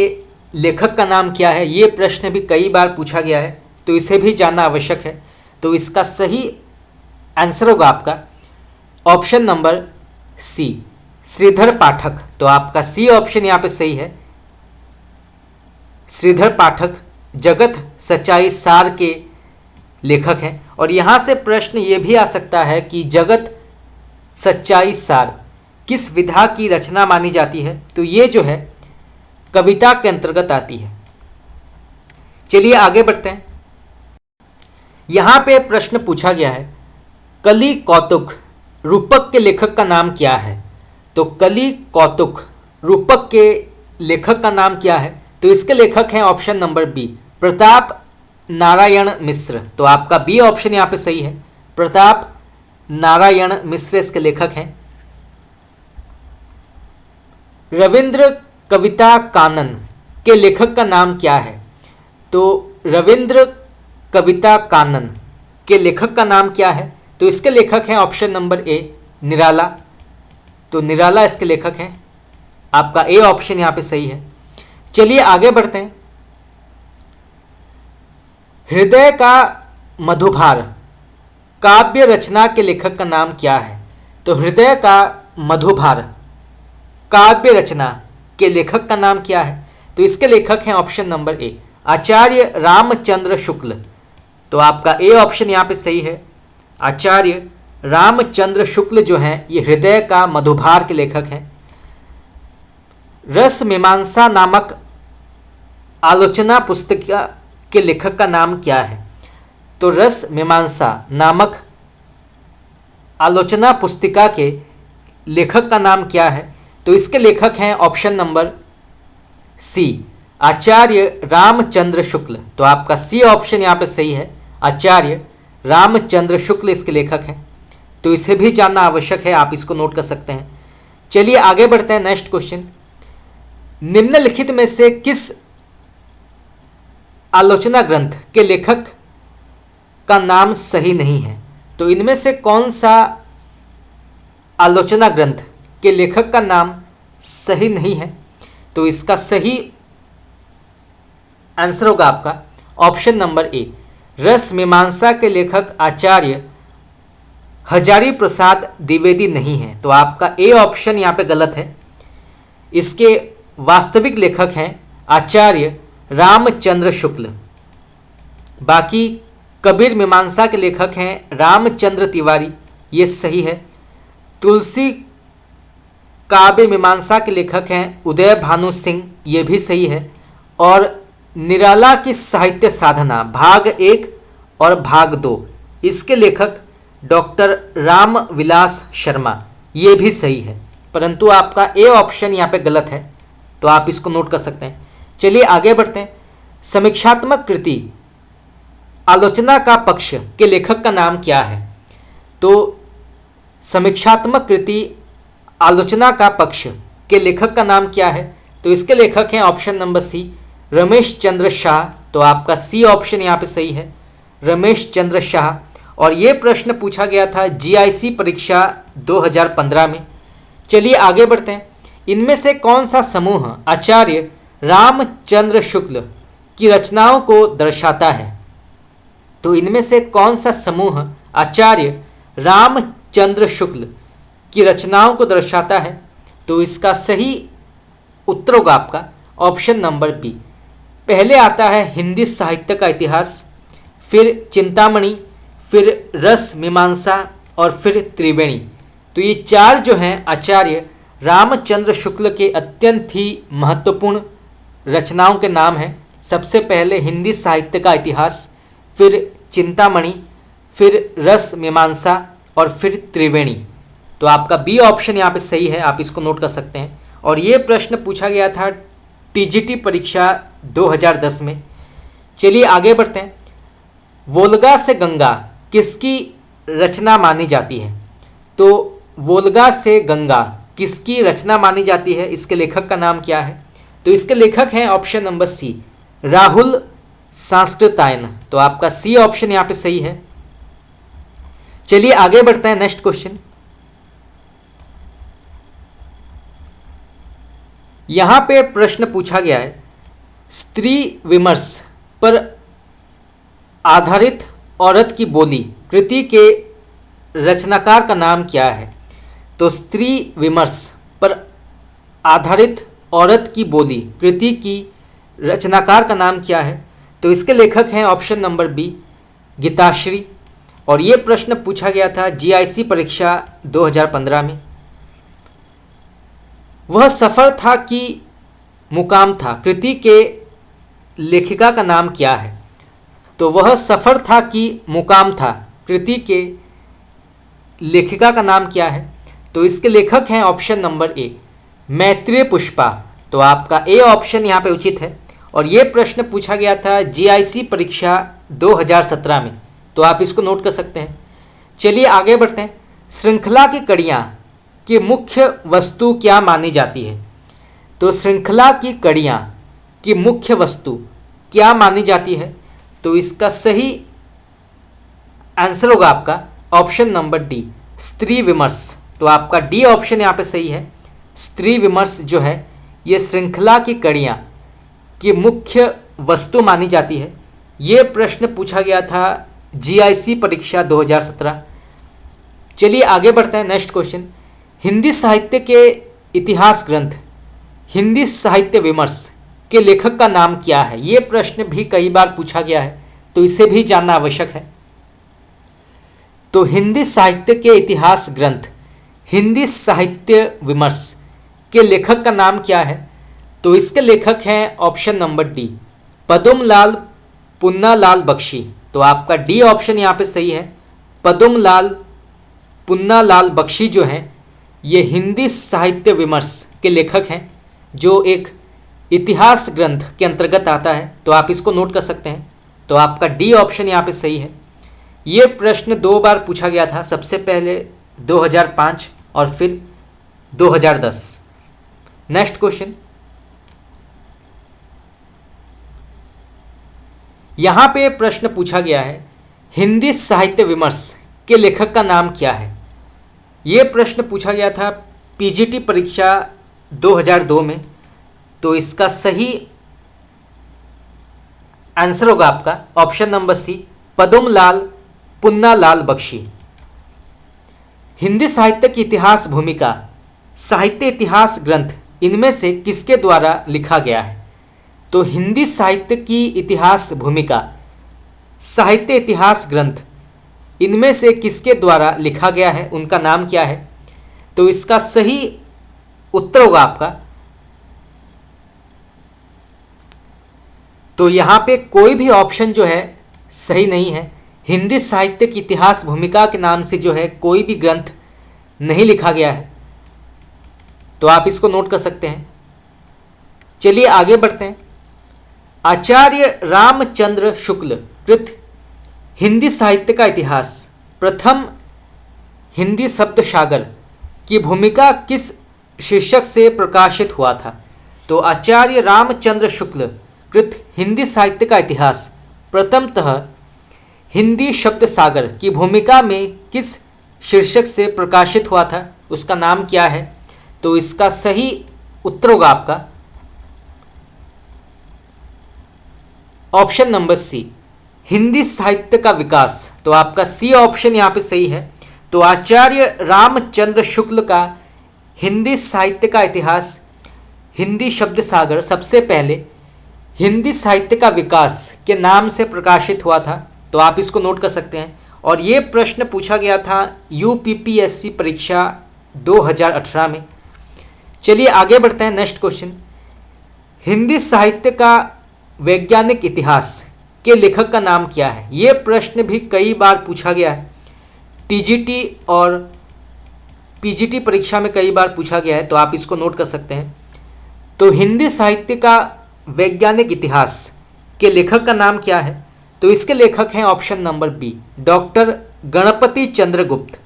लेखक का नाम क्या है? ये प्रश्न भी कई बार पूछा गया है, तो इसे भी जानना आवश्यक है। तो इसका सही आंसर होगा आपका ऑप्शन नंबर सी, श्रीधर पाठक। तो आपका सी ऑप्शन यहाँ पे सही है। श्रीधर पाठक जगत सच्चाई सार के लेखक हैं। और यहाँ से प्रश्न ये भी आ सकता है कि जगत सच्चाई सार किस विधा की रचना मानी जाती है? तो ये जो है कविता के अंतर्गत आती है। चलिए आगे बढ़ते हैं। यहाँ पे प्रश्न पूछा गया है, कली कौतुक रूपक के लेखक का नाम क्या है? तो कली कौतुक रूपक के लेखक का नाम क्या है? तो इसके लेखक हैं option number B, Pratap Narayan Mishra. तो आपका बी ऑप्शन यहाँ पे सही है। प्रताप नारायण मिश्र इसके लेखक हैं। रविंद्र कविता कानन के लेखक का नाम क्या है? तो रविंद्र कविता कानन के लेखक का नाम क्या है? तो इसके लेखक हैं ऑप्शन नंबर ए, निराला। तो निराला इसके लेखक हैं। आपका ए ऑप्शन यहाँ पे सही है। चलिए आगे बढ़ते हैं। हृदय का मधुभार काव्य रचना के लेखक का नाम क्या है? तो हृदय का मधुभार काव्य रचना के लेखक का नाम क्या है? तो इसके लेखक हैं ऑप्शन नंबर ए, आचार्य रामचंद्र शुक्ल। तो आपका ए ऑप्शन यहाँ पे सही है। आचार्य रामचंद्र शुक्ल जो हैं ये हृदय का मधुभार के लेखक हैं। रस मीमांसा नामक आलोचना पुस्तिका के लेखक का नाम क्या है? तो रस मीमांसा नामक आलोचना पुस्तिका के लेखक का नाम क्या है? तो इसके लेखक हैं ऑप्शन नंबर सी, आचार्य रामचंद्र शुक्ल। तो आपका सी ऑप्शन यहाँ पे सही है। आचार्य रामचंद्र शुक्ल इसके लेखक हैं। तो इसे भी जानना आवश्यक है, आप इसको नोट कर सकते हैं। चलिए आगे बढ़ते हैं। नेक्स्ट क्वेश्चन, निम्नलिखित में से किस आलोचना ग्रंथ के लेखक का नाम सही नहीं है? तो इनमें से कौन सा आलोचना ग्रंथ के लेखक का नाम सही नहीं है? तो इसका सही आंसर होगा आपका ऑप्शन नंबर ए, रस मीमांसा के लेखक आचार्य हजारी प्रसाद द्विवेदी नहीं है। तो आपका ए ऑप्शन यहाँ पे गलत है। इसके वास्तविक लेखक हैं आचार्य रामचंद्र शुक्ल। बाकी कबीर मीमांसा के लेखक हैं रामचंद्र तिवारी, ये सही है। तुलसी काव्य मीमांसा के लेखक हैं उदय भानु सिंह, ये भी सही है। और निराला की साहित्य साधना भाग 1 और भाग 2 इसके लेखक डॉक्टर राम विलास शर्मा, ये भी सही है। परंतु आपका ए ऑप्शन यहाँ पे गलत है, तो आप इसको नोट कर सकते हैं। चलिए आगे बढ़ते हैं। समीक्षात्मक कृति आलोचना का पक्ष के लेखक का नाम क्या है? तो समीक्षात्मक कृति आलोचना का पक्ष के लेखक का नाम क्या है? तो इसके लेखक हैं ऑप्शन नंबर सी, रमेश चंद्र शाह। तो आपका सी ऑप्शन यहाँ पे सही है, रमेश चंद्र शाह। और ये प्रश्न पूछा गया था जीआईसी परीक्षा 2015 में। चलिए आगे बढ़ते हैं। इनमें से कौन सा समूह आचार्य रामचंद्र शुक्ल की रचनाओं को दर्शाता है? तो इनमें से कौन सा समूह आचार्य रामचंद्र शुक्ल की रचनाओं को दर्शाता है? तो इसका सही उत्तर होगा आपका ऑप्शन नंबर बी। पहले आता है हिंदी साहित्य का इतिहास, फिर चिंतामणि, फिर रस मीमांसा और फिर त्रिवेणी। तो ये चार जो हैं आचार्य रामचंद्र शुक्ल के अत्यंत ही महत्वपूर्ण रचनाओं के नाम हैं। सबसे पहले हिंदी साहित्य का इतिहास, फिर चिंतामणि, फिर रस मीमांसा और फिर त्रिवेणी। तो आपका बी ऑप्शन यहाँ पे सही है, आप इसको नोट कर सकते हैं। और ये प्रश्न पूछा गया था टीजीटी परीक्षा 2010 में। चलिए आगे बढ़ते हैं। वोल्गा से गंगा किसकी रचना मानी जाती है? तो वोल्गा से गंगा किसकी रचना मानी जाती है? इसके लेखक का नाम क्या है? तो इसके लेखक हैं ऑप्शन नंबर सी, राहुल सांस्कृतायन। तो आपका सी ऑप्शन यहाँ पे सही है। चलिए आगे बढ़ते हैं। नेक्स्ट क्वेश्चन, यहां पे प्रश्न पूछा गया है स्त्री विमर्श पर आधारित औरत की बोली कृति के रचनाकार का नाम क्या है? तो स्त्री विमर्श पर आधारित औरत की बोली कृति की रचनाकार का नाम क्या है? तो इसके लेखक हैं ऑप्शन नंबर बी, गीताश्री। और ये प्रश्न पूछा गया था जीआईसी परीक्षा 2015 में। वह सफ़र था कि मुकाम था कृति के लेखिका का नाम क्या है? तो वह सफ़र था कि मुकाम था कृति के लेखिका का नाम क्या है? तो इसके लेखक हैं ऑप्शन नंबर ए, मैत्रेय पुष्पा। तो आपका ए ऑप्शन यहाँ पे उचित है। और ये प्रश्न पूछा गया था जीआईसी परीक्षा 2017 में। तो आप इसको नोट कर सकते हैं। चलिए आगे बढ़ते हैं। श्रृंखला की कड़ियाँ की मुख्य वस्तु क्या मानी जाती है? तो श्रृंखला की कड़ियाँ की मुख्य वस्तु क्या मानी जाती है? तो इसका सही आंसर होगा आपका ऑप्शन नंबर डी, स्त्री विमर्श। तो आपका डी ऑप्शन यहाँ पे सही है। स्त्री विमर्श जो है ये श्रृंखला की कड़ियाँ की मुख्य वस्तु मानी जाती है। ये प्रश्न पूछा गया था जीआईसी परीक्षा 2017। चलिए आगे बढ़ते हैं। नेक्स्ट क्वेश्चन, हिंदी साहित्य के इतिहास ग्रंथ हिंदी साहित्य विमर्श के लेखक का नाम क्या है? ये प्रश्न भी कई बार पूछा गया है, तो इसे भी जानना आवश्यक है। तो हिंदी साहित्य के इतिहास ग्रंथ हिंदी साहित्य विमर्श के लेखक का नाम क्या है? तो इसके लेखक हैं option number D, Padumlal Punnalal Bakshi. तो आपका डी ऑप्शन यहाँ पे सही है। पदुमलाल पुन्नालाल बख्शी जो हैं ये हिंदी साहित्य विमर्श के लेखक हैं, जो एक इतिहास ग्रंथ के अंतर्गत आता है। तो आप इसको नोट कर सकते हैं। तो आपका डी ऑप्शन यहाँ पे सही है। ये प्रश्न 2 बार पूछा गया था, सबसे पहले 2005 और फिर 2010। नेक्स्ट क्वेश्चन, यहाँ पे प्रश्न पूछा गया है हिंदी साहित्य विमर्श के लेखक का नाम क्या है? ये प्रश्न पूछा गया था पीजीटी परीक्षा 2002 में। तो इसका सही आंसर होगा आपका option number C, Padumlal Punnalal Bakshi. Hindi साहित्य की इतिहास भूमिका साहित्य इतिहास ग्रंथ इनमें से किसके द्वारा लिखा गया है? तो हिंदी साहित्य की इतिहास भूमिका साहित्य इतिहास ग्रंथ इनमें से किसके द्वारा लिखा गया है, उनका नाम क्या है? तो इसका सही उत्तर होगा आपका, तो यहाँ पे कोई भी ऑप्शन जो है सही नहीं है। हिंदी साहित्य की इतिहास भूमिका के नाम से जो है कोई भी ग्रंथ नहीं लिखा गया है। तो आप इसको नोट कर सकते हैं। चलिए आगे बढ़ते हैं। आचार्य रामचंद्र शुक्ल कृत हिंदी साहित्य का इतिहास प्रथम हिंदी शब्द सागर की भूमिका किस शीर्षक से प्रकाशित हुआ था? तो आचार्य रामचंद्र शुक्ल कृत हिंदी साहित्य का इतिहास प्रथमतः हिंदी शब्द सागर की भूमिका में किस शीर्षक से प्रकाशित हुआ था, उसका नाम क्या है? तो इसका सही उत्तर होगा आपका ऑप्शन नंबर सी, हिंदी साहित्य का विकास। तो आपका सी ऑप्शन यहाँ पे सही है। तो आचार्य रामचंद्र शुक्ल का हिंदी साहित्य का इतिहास, हिंदी शब्द सागर सबसे पहले हिंदी साहित्य का विकास के नाम से प्रकाशित हुआ था। तो आप इसको नोट कर सकते हैं। और ये प्रश्न पूछा गया था यूपीपीएससी परीक्षा 2018 में। चलिए आगे बढ़ते हैं। नेक्स्ट क्वेश्चन, हिंदी साहित्य का वैज्ञानिक इतिहास के लेखक का नाम क्या है? ये प्रश्न भी कई बार पूछा गया है, टीजीटी और पीजीटी परीक्षा में कई बार पूछा गया है, तो आप इसको नोट कर सकते हैं। तो हिंदी साहित्य का वैज्ञानिक इतिहास के लेखक का नाम क्या है? तो इसके लेखक हैं option number B, doctor Ganpati Chandragupta.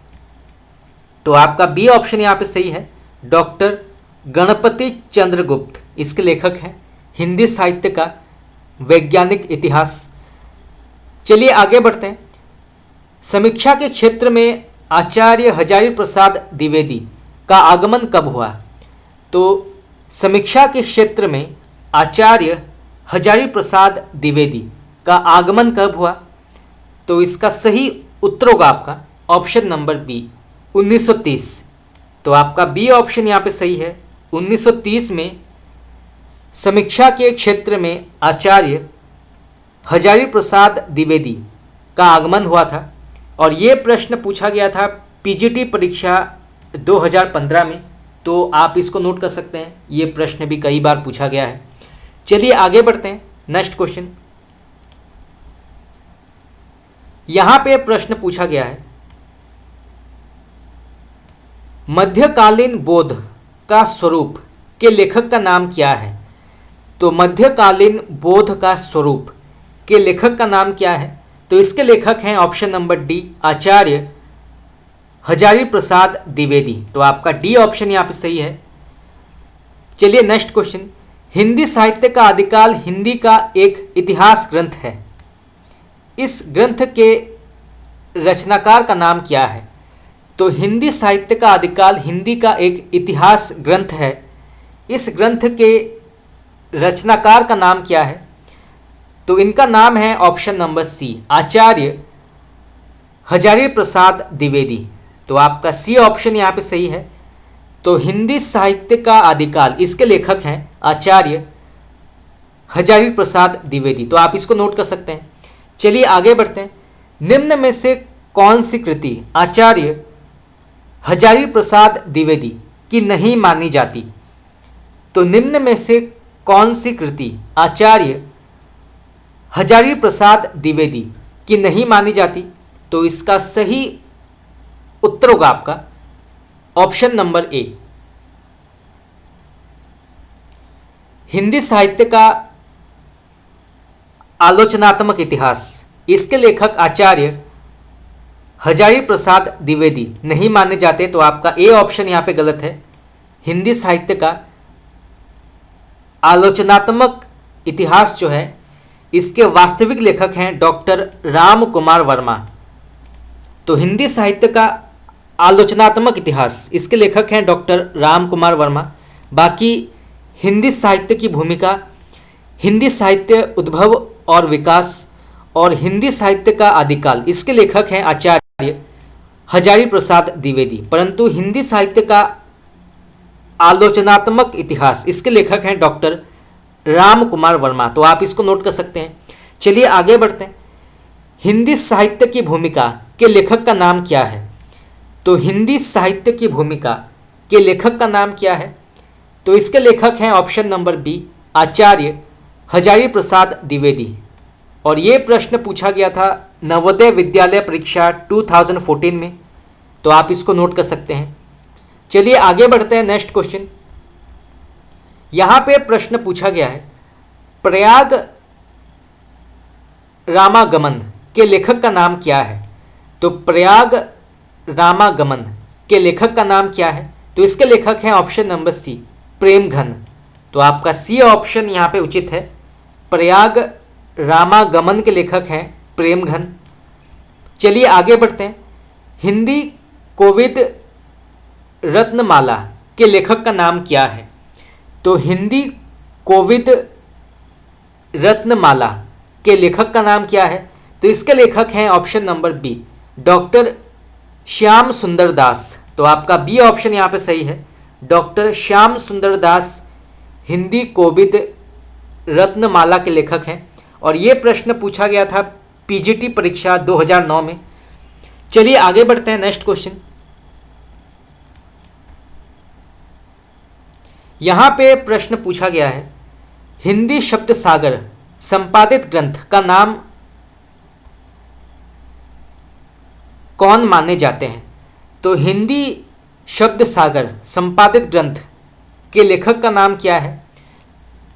तो आपका बी ऑप्शन यहाँ पे सही है, डॉक्टर गणपति चंद्रगुप्त इसके लेखक हैं हिंदी साहित्य का वैज्ञानिक इतिहास। चलिए आगे बढ़ते हैं। समीक्षा के क्षेत्र में आचार्य हजारी प्रसाद द्विवेदी का आगमन कब हुआ? तो समीक्षा के क्षेत्र में आचार्य हजारी प्रसाद द्विवेदी का आगमन कब हुआ? तो इसका सही उत्तर होगा आपका ऑप्शन नंबर बी, 1930। तो आपका बी ऑप्शन यहाँ पे सही है। 1930 में समीक्षा के क्षेत्र में आचार्य हजारी प्रसाद द्विवेदी का आगमन हुआ था। और ये प्रश्न पूछा गया था पीजीटी परीक्षा 2015 में, तो आप इसको नोट कर सकते हैं। ये प्रश्न भी कई बार पूछा गया है। चलिए आगे बढ़ते हैं। नेक्स्ट क्वेश्चन, यहाँ पे प्रश्न पूछा गया है मध्यकालीन बोध का स्वरूप के लेखक का नाम क्या है? तो मध्यकालीन बोध का स्वरूप के लेखक का नाम क्या है? तो इसके लेखक हैं ऑप्शन नंबर डी, आचार्य हजारी प्रसाद द्विवेदी। तो आपका डी ऑप्शन यहाँ पे सही है। चलिए नेक्स्ट क्वेश्चन, हिंदी साहित्य का आदिकाल हिंदी का एक इतिहास ग्रंथ है। इस ग्रंथ के रचनाकार का नाम क्या है? तो हिंदी साहित्य का आदिकाल हिंदी का एक इतिहास ग्रंथ है। इस ग्रंथ के रचनाकार का नाम क्या है? तो इनका नाम है ऑप्शन नंबर सी, आचार्य हजारी प्रसाद द्विवेदी। तो आपका सी ऑप्शन यहाँ पे सही है। तो हिंदी साहित्य का आदिकाल इसके लेखक हैं आचार्य हजारी प्रसाद द्विवेदी। तो आप इसको नोट कर सकते हैं। चलिए आगे बढ़ते हैं। निम्न में से कौन सी कृति आचार्य हजारी प्रसाद द्विवेदी की नहीं मानी जाती? तो निम्न में से कौन सी कृति आचार्य हजारी प्रसाद द्विवेदी की नहीं मानी जाती? तो इसका सही उत्तर होगा आपका ऑप्शन नंबर ए, हिंदी साहित्य का आलोचनात्मक इतिहास। इसके लेखक आचार्य हजारी प्रसाद द्विवेदी नहीं माने जाते। तो आपका ए ऑप्शन यहाँ पे गलत है। हिंदी साहित्य का आलोचनात्मक इतिहास जो है इसके वास्तविक लेखक हैं डॉक्टर राम कुमार वर्मा। तो हिंदी साहित्य का आलोचनात्मक इतिहास इसके लेखक हैं डॉक्टर राम कुमार वर्मा। बाकी हिंदी साहित्य की भूमिका, हिंदी साहित्य उद्भव और विकास और हिंदी साहित्य का आदिकाल इसके लेखक हैं आचार्य हजारी प्रसाद द्विवेदी। परंतु हिंदी साहित्य का आलोचनात्मक इतिहास इसके लेखक हैं डॉक्टर राम कुमार वर्मा। तो आप इसको नोट कर सकते हैं। चलिए आगे बढ़ते हैं। हिंदी साहित्य की भूमिका के लेखक का नाम क्या है? तो हिंदी साहित्य की भूमिका के लेखक का नाम क्या है? तो इसके लेखक हैं ऑप्शन नंबर बी, आचार्य हजारी प्रसाद द्विवेदी। और ये प्रश्न पूछा गया था नवोदय विद्यालय परीक्षा 2014 में। तो आप इसको नोट कर सकते हैं। चलिए आगे बढ़ते हैं। नेक्स्ट क्वेश्चन, यहाँ पे प्रश्न पूछा गया है प्रयाग रामागमन के लेखक का नाम क्या है? तो प्रयाग रामागमन के लेखक का नाम क्या है? तो इसके लेखक हैं ऑप्शन नंबर सी, प्रेमघन। तो आपका सी ऑप्शन यहाँ पे उचित है। प्रयाग रामागमन के लेखक हैं प्रेमघन। चलिए आगे बढ़ते हैं। हिंदी कोविद रत्नमाला के लेखक का नाम क्या है? तो हिंदी कोविद रत्नमाला के लेखक का नाम क्या है? तो इसके लेखक हैं option number B, doctor Shyam Sundar Das, तो आपका बी ऑप्शन यहाँ पे सही है। डॉक्टर श्याम सुंदर दास हिंदी कोविद रत्नमाला के लेखक हैं और ये प्रश्न पूछा गया था पीजीटी परीक्षा 2009 में। चलिए आगे बढ़ते हैं, नेक्स्ट क्वेश्चन। यहाँ पे प्रश्न पूछा गया है, हिंदी शब्द सागर संपादित ग्रंथ का नाम कौन माने जाते हैं? तो हिंदी शब्द सागर संपादित ग्रंथ के लेखक का नाम क्या है?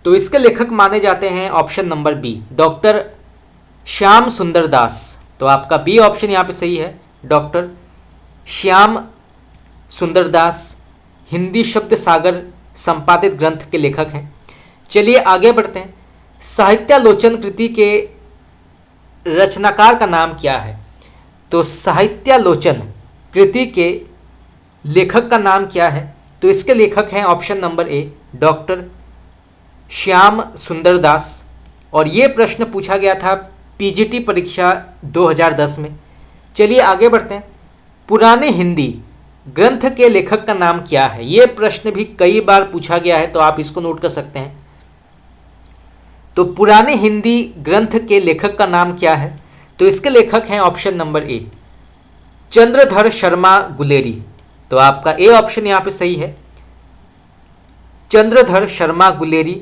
तो इसके लेखक माने जाते हैं option number B, doctor Shyam Sundar Das. तो आपका बी ऑप्शन यहाँ पे सही है, डॉक्टर श्याम सुंदर दास हिंदी शब्द सागर संपादित ग्रंथ के लेखक हैं। चलिए आगे बढ़ते हैं। साहित्यालोचन कृति के रचनाकार का नाम क्या है? तो साहित्यालोचन कृति के लेखक का नाम क्या है? तो इसके लेखक हैं option number A, doctor Shyam Sundar दास और ये प्रश्न पूछा गया था पीजीटी परीक्षा 2010 में। चलिए आगे बढ़ते हैं। पुराने हिंदी ग्रंथ के लेखक का नाम क्या है? ये प्रश्न भी कई बार पूछा गया है, तो आप इसको नोट कर सकते हैं। तो पुराने हिंदी ग्रंथ के लेखक का नाम क्या है? तो इसके लेखक हैं ऑप्शन नंबर ए, चंद्रधर शर्मा गुलेरी। तो आपका ए ऑप्शन यहाँ पे सही है, चंद्रधर शर्मा गुलेरी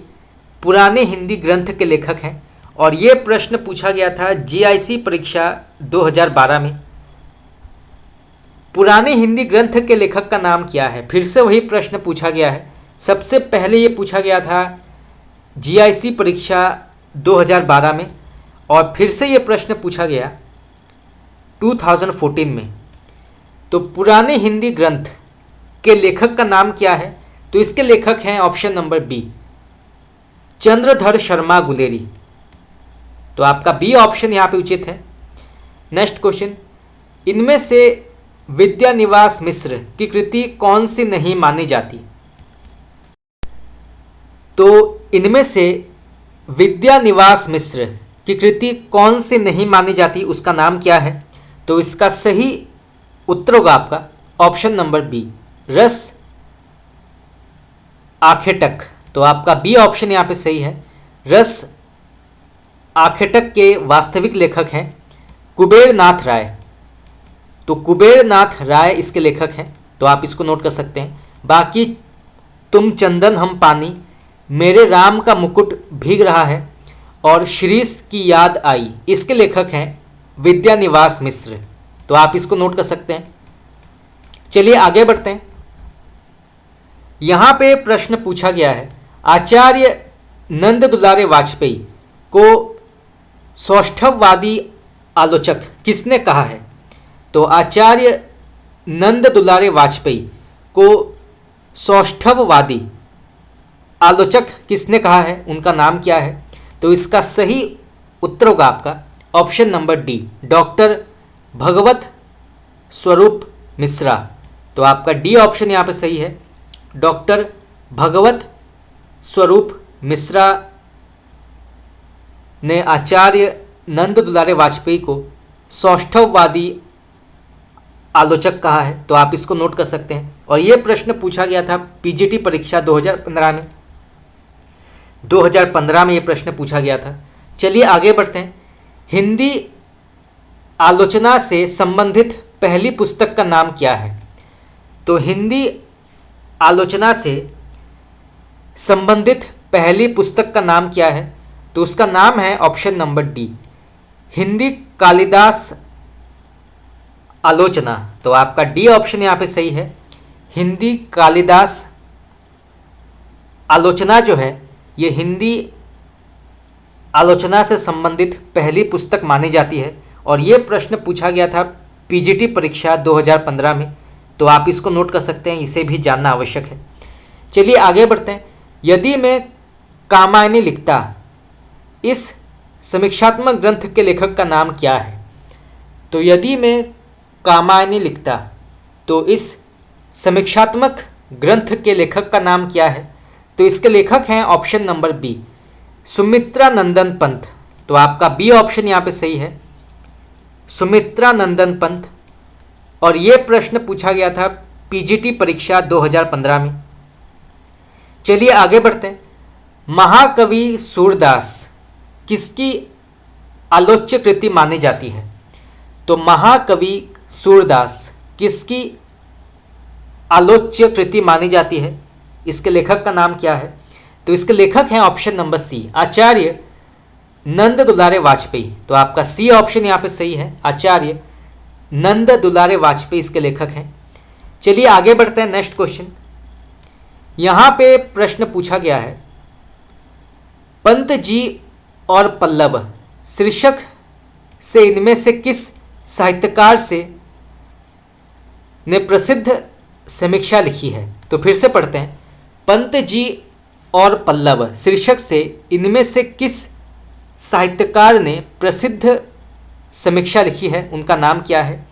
पुराने हिंदी ग्रंथ के लेखक हैं और ये प्रश्न पूछा गया था जीआईसी परीक्षा 2012 में। पुराने हिंदी ग्रंथ के लेखक का नाम क्या है? फिर से वही प्रश्न पूछा गया है। सबसे पहले ये पूछा गया था जीआईसी परीक्षा 2012 में और फिर से ये प्रश्न पूछा गया 2014 में। तो पुराने हिंदी ग्रंथ के लेखक का नाम क्या है? तो इसके लेखक हैं option number B, Chandradhar Sharma Guleri. तो आपका बी ऑप्शन यहाँ पे उचित है। नेक्स्ट क्वेश्चन, इनमें से विद्यानिवास मिश्र की कृति कौन सी नहीं मानी जाती? तो इनमें से विद्यानिवास मिश्र की कृति कौन सी नहीं मानी जाती, उसका नाम क्या है? तो इसका सही उत्तर होगा आपका ऑप्शन नंबर बी, रस आखेटक। तो आपका बी ऑप्शन यहाँ पे सही है। रस आखेटक के वास्तविक लेखक हैं कुबेरनाथ राय। तो कुबेरनाथ राय इसके लेखक हैं, तो आप इसको नोट कर सकते हैं। बाकी तुम चंदन हम पानी, मेरे राम का मुकुट भीग रहा है और श्रीश की याद आई, इसके लेखक हैं विद्यानिवास मिश्र। तो आप इसको नोट कर सकते हैं। चलिए आगे बढ़ते हैं। यहाँ पे प्रश्न पूछा गया है, आचार्य नंद दुलारे वाजपेयी को सौष्ठववादी आलोचक किसने कहा है? तो आचार्य नंद दुलारे वाजपेयी को सौष्ठववादी आलोचक किसने कहा है, उनका नाम क्या है? तो इसका सही उत्तर होगा आपका ऑप्शन नंबर डी, डॉक्टर भगवत स्वरूप मिश्रा। तो आपका डी ऑप्शन यहाँ पे सही है, डॉक्टर भगवत स्वरूप मिश्रा ने आचार्य नंद दुलारे वाजपेयी को सौष्ठववादी आलोचक कहा है। तो आप इसको नोट कर सकते हैं। और ये प्रश्न पूछा गया था पीजीटी परीक्षा 2015 में। 2015 में ये प्रश्न पूछा गया था। चलिए आगे बढ़ते हैं। हिंदी आलोचना से संबंधित पहली पुस्तक का नाम क्या है? तो हिंदी आलोचना से संबंधित पहली पुस्तक का नाम क्या है? तो उसका नाम है option number D, Hindi Kalidas आलोचना। तो आपका डी ऑप्शन यहाँ पे सही है, हिंदी कालिदास आलोचना जो है ये हिंदी आलोचना से संबंधित पहली पुस्तक मानी जाती है और ये प्रश्न पूछा गया था पीजीटी परीक्षा 2015 में। तो आप इसको नोट कर सकते हैं, इसे भी जानना आवश्यक है। चलिए आगे बढ़ते हैं। यदि मैं कामायनी लिखता, इस समीक्षात्मक ग्रंथ के लेखक का नाम क्या है? तो यदि मैं कामायनी लिखता, तो इस समीक्षात्मक ग्रंथ के लेखक का नाम क्या है? तो इसके लेखक हैं ऑप्शन नंबर बी, सुमित्रा नंदन पंत। तो आपका बी ऑप्शन यहाँ पे सही है, सुमित्रा नंदन पंत और ये प्रश्न पूछा गया था पीजीटी परीक्षा 2015 में। चलिए आगे बढ़ते हैं। महाकवि सूरदास किसकी आलोच्य कृति मानी जाती है? तो महाकवि सूरदास किसकी आलोच्य कृति मानी जाती है? इसके लेखक का नाम क्या है? तो इसके लेखक हैं ऑप्शन नंबर सी, आचार्य नंद दुलारे वाजपेयी। तो आपका सी ऑप्शन यहाँ पे सही है, आचार्य नंद दुलारे वाजपेयी इसके लेखक हैं। चलिए आगे बढ़ते हैं। नेक्स्ट क्वेश्चन, यहाँ पे प्रश्न पूछा गया है, पंत जी और पल्लव शीर्षक से इनमें से किस साहित्यकार से ने प्रसिद्ध समीक्षा लिखी है? तो फिर से पढ़ते हैं, पंत जी और पल्लव शीर्षक से इनमें से किस साहित्यकार ने प्रसिद्ध समीक्षा लिखी है, उनका नाम क्या है?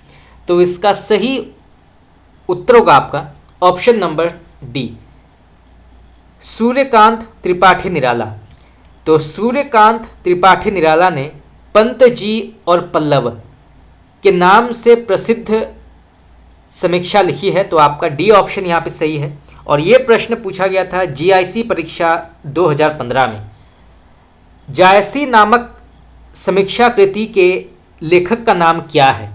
तो इसका सही उत्तर होगा आपका option number D, Suryakant Tripathi Nirala. तो सूर्यकांत त्रिपाठी निराला ने पंत जी और पल्लव के नाम से प्रसिद्ध समीक्षा लिखी है। तो आपका डी ऑप्शन यहाँ पे सही है। और ये प्रश्न पूछा गया था जीआईसी परीक्षा 2015 में। जायसी नामक समीक्षा कृति के लेखक का नाम क्या है?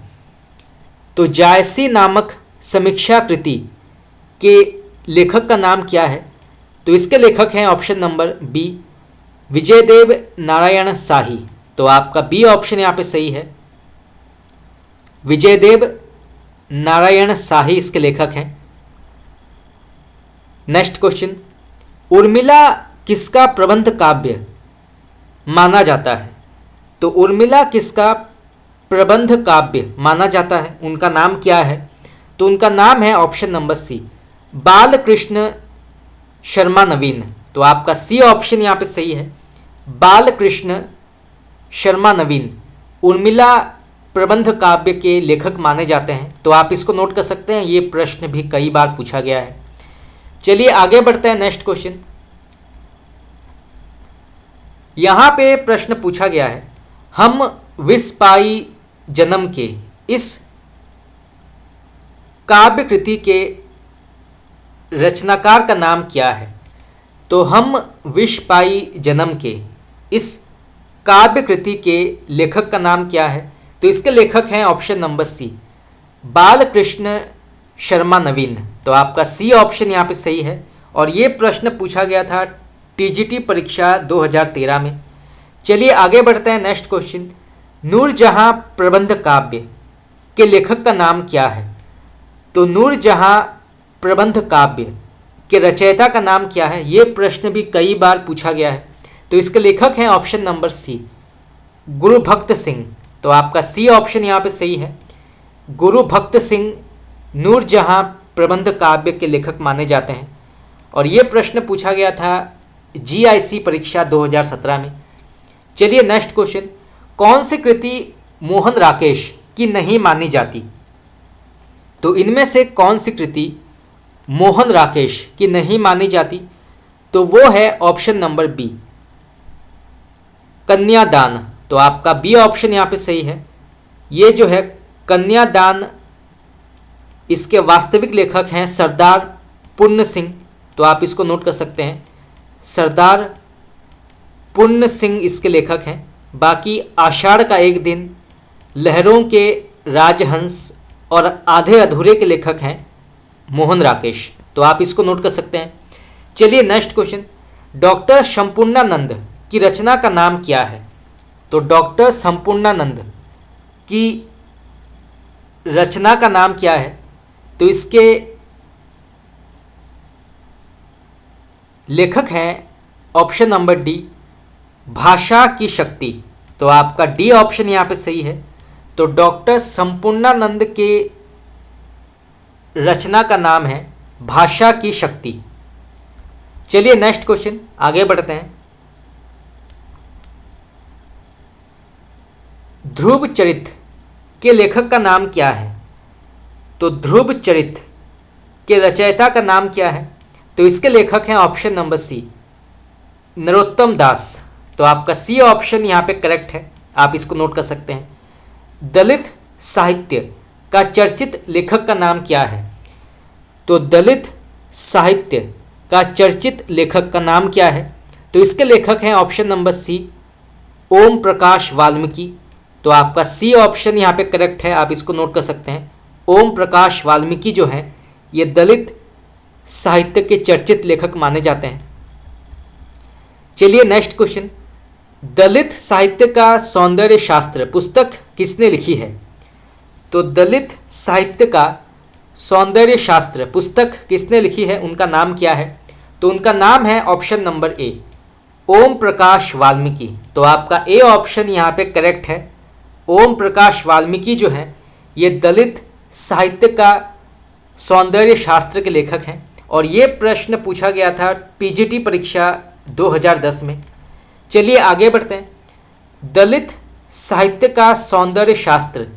तो जायसी नामक समीक्षा कृति के लेखक का नाम क्या है? तो इसके लेखक हैं option number B, Vijaydev Narayan Sahi. तो आपका बी ऑप्शन यहाँ पे सही है, विजयदेव नारायण शाही इसके लेखक हैं। नेक्स्ट क्वेश्चन, उर्मिला किसका प्रबंध काव्य माना जाता है? तो उर्मिला किसका प्रबंध काव्य माना जाता है, उनका नाम क्या है? तो उनका नाम है option number C, Balkrishna Sharma Naveen. तो आपका सी ऑप्शन यहाँ पे सही है, बालकृष्ण शर्मा नवीन उर्मिला प्रबंध काव्य के लेखक माने जाते हैं। तो आप इसको नोट कर सकते हैं, ये प्रश्न भी कई बार पूछा गया है। चलिए आगे बढ़ते हैं। नेक्स्ट क्वेश्चन, यहाँ पे प्रश्न पूछा गया है, हम विष पाई जन्म के इस काव्य कृति के रचनाकार का नाम क्या है? तो हम विष पाई जन्म के इस काव्य कृति के लेखक का नाम क्या है? तो इसके लेखक हैं option number C, Balkrishna Sharma Naveen. तो आपका सी ऑप्शन यहाँ पे सही है। और ये प्रश्न पूछा गया था टीजीटी परीक्षा 2013 में। चलिए आगे बढ़ते हैं। नेक्स्ट क्वेश्चन, नूरजहां प्रबंध काव्य के लेखक का नाम क्या है? तो नूरजहां प्रबंध काव्य के रचयिता का नाम क्या है? ये प्रश्न भी कई बार पूछा गया है। तो इसके लेखक हैं ऑप्शन नंबर सी, गुरुभक्त सिंह। तो आपका सी ऑप्शन यहाँ पे सही है, गुरुभक्त सिंह नूरजहां प्रबंध काव्य के लेखक माने जाते हैं। और ये प्रश्न पूछा गया था जीआईसी परीक्षा 2017 में। चलिए नेक्स्ट क्वेश्चन, कौन सी कृति मोहन राकेश की नहीं मानी जाती? तो इनमें से कौन सी कृति मोहन राकेश की नहीं मानी जाती? तो वो है ऑप्शन नंबर बी, कन्यादान। तो आपका बी ऑप्शन यहाँ पे सही है। ये जो है कन्यादान, इसके वास्तविक लेखक हैं सरदार पुण्य सिंह। तो आप इसको नोट कर सकते हैं, सरदार पुण्य सिंह इसके लेखक हैं। बाकी आषाढ़ का एक दिन, लहरों के राजहंस और आधे अधूरे के लेखक हैं मोहन राकेश। तो आप इसको नोट कर सकते हैं। चलिए नेक्स्ट क्वेश्चन, डॉक्टर संपूर्णानंद की रचना का नाम क्या है? तो डॉक्टर संपूर्णानंद की रचना का नाम क्या है? तो इसके लेखक हैं ऑप्शन नंबर डी, भाषा की शक्ति। तो आपका डी ऑप्शन यहाँ पे सही है। तो डॉक्टर संपूर्णानंद के रचना का नाम है भाषा की शक्ति। चलिए नेक्स्ट क्वेश्चन आगे बढ़ते हैं। ध्रुव चरित के लेखक का नाम क्या है? तो ध्रुव चरित के रचयिता का नाम क्या है? तो इसके लेखक हैं ऑप्शन नंबर सी, नरोत्तम दास। तो आपका सी ऑप्शन यहाँ पे करेक्ट है, आप इसको नोट कर सकते हैं। दलित साहित्य का चर्चित लेखक का नाम क्या है? तो दलित साहित्य का चर्चित लेखक का नाम क्या है? तो इसके लेखक हैं ऑप्शन नंबर सी, ओम प्रकाश वाल्मीकि। तो आपका सी ऑप्शन यहाँ पे करेक्ट है, आप इसको नोट कर सकते हैं। ओम प्रकाश वाल्मीकि जो हैं ये दलित साहित्य के चर्चित लेखक माने जाते हैं। चलिए नेक्स्ट क्वेश्चन, दलित साहित्य का सौंदर्य शास्त्र पुस्तक किसने लिखी है? तो दलित साहित्य का सौंदर्य शास्त्र पुस्तक किसने लिखी है, उनका नाम क्या है? तो उनका नाम है ऑप्शन नंबर ए, ओम प्रकाश वाल्मीकि। तो आपका ए ऑप्शन यहाँ पे करेक्ट है। ओम प्रकाश वाल्मीकि जो हैं ये दलित साहित्य का सौंदर्य शास्त्र के लेखक हैं और ये प्रश्न पूछा गया था पीजीटी परीक्षा 2010 में। चलिए आगे बढ़ते हैं, दलित साहित्य का सौंदर्य शास्त्र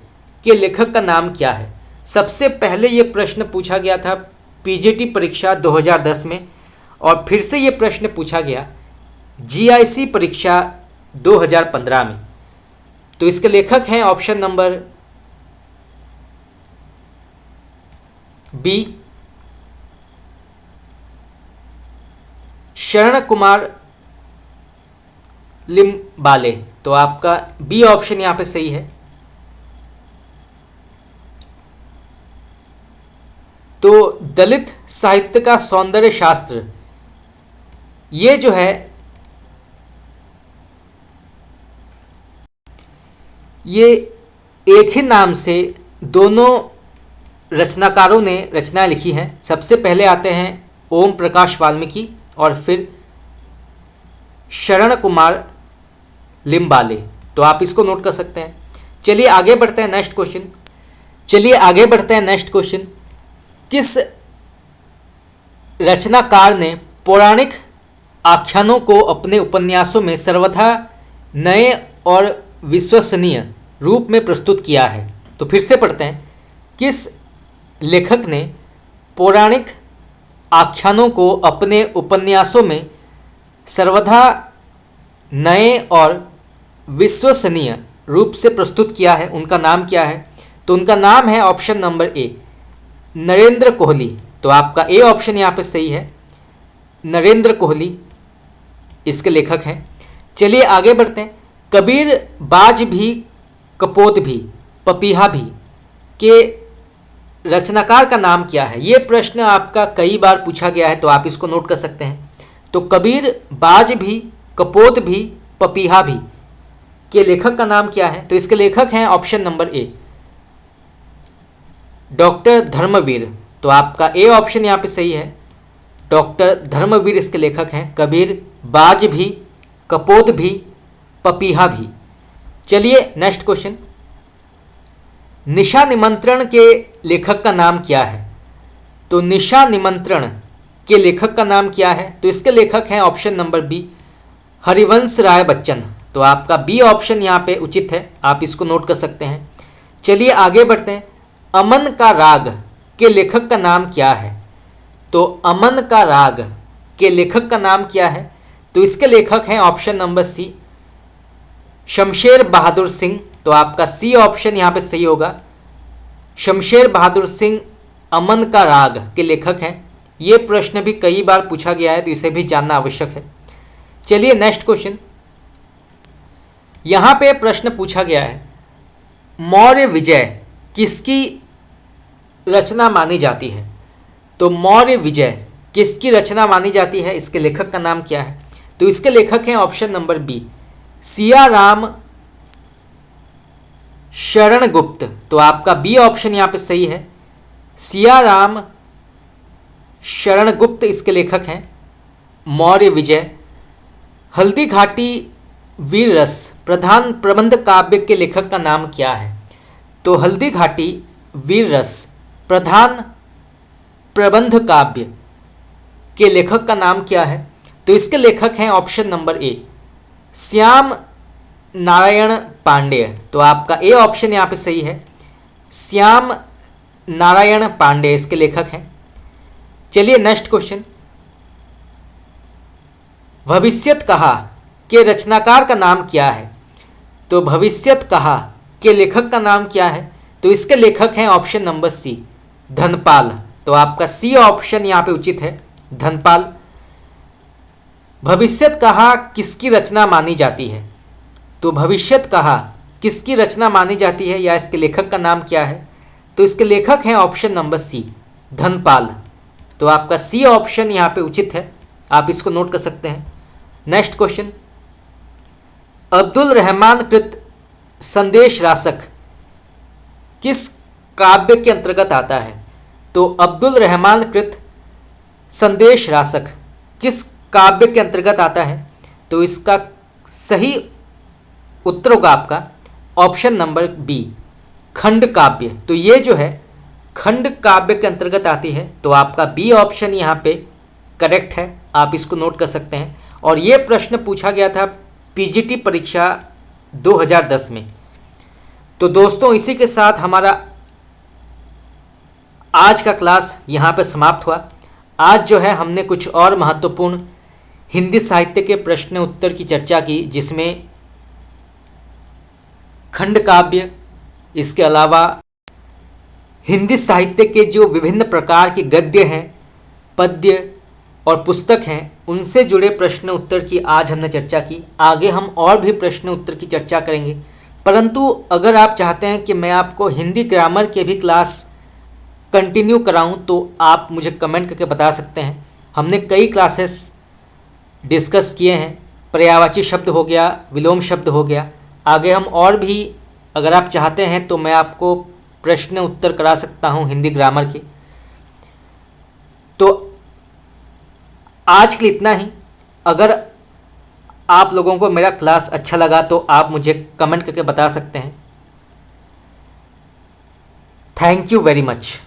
के लेखक का नाम क्या है? सबसे पहले ये प्रश्न पूछा गया था पीजीटी परीक्षा 2010 में और फिर से ये प्रश्न पूछा गया जीआईसी परीक्षा 2015 में। तो इसके लेखक हैं ऑप्शन नंबर बी, शरण कुमार लिम्बाले। तो आपका बी ऑप्शन यहां पे सही है। तो दलित साहित्य का सौंदर्य शास्त्र ये जो है ये एक ही नाम से दोनों रचनाकारों ने रचनाएं लिखी हैं। सबसे पहले आते हैं ओम प्रकाश वाल्मीकि और फिर शरण कुमार लिम्बाले। तो आप इसको नोट कर सकते हैं। चलिए आगे बढ़ते हैं नेक्स्ट क्वेश्चन, किस रचनाकार ने पौराणिक आख्यानों को अपने उपन्यासों में सर्वथा नए और विश्वसनीय रूप में प्रस्तुत किया है? तो फिर से पढ़ते हैं, किस लेखक ने पौराणिक आख्यानों को अपने उपन्यासों में सर्वथा नए और विश्वसनीय रूप से प्रस्तुत किया है, उनका नाम क्या है? तो उनका नाम है ऑप्शन नंबर ए, नरेंद्र कोहली। तो आपका ए ऑप्शन यहाँ पे सही है, नरेंद्र कोहली इसके लेखक हैं। चलिए आगे बढ़ते हैं, कबीर बाज भी, कपोत भी, पपीहा भी के रचनाकार का नाम क्या है? ये प्रश्न आपका कई बार पूछा गया है, तो आप इसको नोट कर सकते हैं। तो कबीर बाज भी, कपोत भी, पपीहा भी के लेखक का नाम क्या है? तो इसके लेखक हैं option number A, doctor Dharamvir. तो आपका ए ऑप्शन यहाँ पे सही है, डॉक्टर धर्मवीर इसके लेखक हैं। कबीर बाज भी, कपोत भी, पपीहा भी। चलिए नेक्स्ट क्वेश्चन, निशा निमंत्रण के लेखक का नाम क्या है? तो निशा निमंत्रण के लेखक का नाम क्या है? तो इसके लेखक हैं option number B, Harivansh Rai Bachchan. तो आपका बी ऑप्शन यहाँ पे उचित है, आप इसको नोट कर सकते हैं। चलिए आगे बढ़ते हैं, अमन का राग के लेखक का नाम क्या है? तो अमन का राग के लेखक का नाम क्या है? तो इसके लेखक हैं ऑप्शन नंबर सी, शमशेर बहादुर सिंह। तो आपका सी ऑप्शन यहाँ पे सही होगा, शमशेर बहादुर सिंह अमन का राग के लेखक हैं। ये प्रश्न भी कई बार पूछा गया है, तो इसे भी जानना आवश्यक है। चलिए नेक्स्ट क्वेश्चन, यहाँ पे प्रश्न पूछा गया है, मौर्य विजय किसकी रचना मानी जाती है? तो मौर्य विजय किसकी रचना मानी जाती है, इसके लेखक का नाम क्या है? तो इसके लेखक हैं option number B, Siyaram Sharan Gupt. तो आपका बी ऑप्शन यहाँ पे सही है, सियाराम शरण गुप्त इसके लेखक हैं। मौर्य विजय, हल्दी घाटी वीर रस प्रधान प्रबंध काव्य के लेखक का नाम क्या है? तो हल्दी घाटी वीर रस प्रधान प्रबंध काव्य के लेखक का नाम क्या है? तो इसके लेखक हैं ऑप्शन नंबर ए, श्याम नारायण पांडेय। तो आपका ए ऑप्शन यहाँ पे सही है, श्याम नारायण पांडेय इसके लेखक हैं। चलिए नेक्स्ट क्वेश्चन, भविष्यत कहा के रचनाकार का नाम क्या है? तो भविष्यत कहा के लेखक का नाम क्या है? तो इसके लेखक हैं ऑप्शन नंबर सी, धनपाल। तो आपका सी ऑप्शन यहाँ पे उचित है, धनपाल। भविष्यत कहा किसकी रचना मानी जाती है? तो भविष्यत कहा किसकी रचना मानी जाती है या इसके लेखक का नाम क्या है? तो इसके लेखक हैं ऑप्शन नंबर सी, धनपाल। तो आपका सी ऑप्शन यहाँ पे उचित है, आप इसको नोट कर सकते हैं। नेक्स्ट क्वेश्चन, अब्दुल रहमान कृत संदेश रासक किस काव्य के अंतर्गत आता है? तो अब्दुल रहमान कृत संदेश रासक किस काव्य के अंतर्गत आता है? तो इसका सही उत्तर होगा आपका ऑप्शन नंबर बी, खंड काव्य। तो ये जो है खंड काव्य के अंतर्गत आती है, तो आपका बी ऑप्शन यहाँ पे करेक्ट है, आप इसको नोट कर सकते हैं। और ये प्रश्न पूछा गया था पीजीटी परीक्षा 2010 में। तो दोस्तों इसी के साथ हमारा आज का क्लास यहाँ पे समाप्त हुआ। आज जो है हमने कुछ और महत्वपूर्ण हिंदी साहित्य के प्रश्न उत्तर की चर्चा की, जिसमें खंड काव्य, इसके अलावा हिंदी साहित्य के जो विभिन्न प्रकार के गद्य हैं, पद्य और पुस्तक हैं, उनसे जुड़े प्रश्न उत्तर की आज हमने चर्चा की। आगे हम और भी प्रश्न उत्तर की चर्चा करेंगे, परंतु अगर आप चाहते हैं कि मैं आपको हिंदी ग्रामर के भी क्लास कंटिन्यू कराऊं तो आप मुझे कमेंट करके बता सकते हैं। हमने कई क्लासेस डिस्कस किए हैं, पर्यायवाची शब्द हो गया, विलोम शब्द हो गया। आगे हम और भी अगर आप चाहते हैं तो मैं आपको प्रश्न उत्तर करा सकता हूं हिंदी ग्रामर के। तो आज के लिए इतना ही। अगर आप लोगों को मेरा क्लास अच्छा लगा तो आप मुझे कमेंट करके बता सकते हैं। Thank you very much.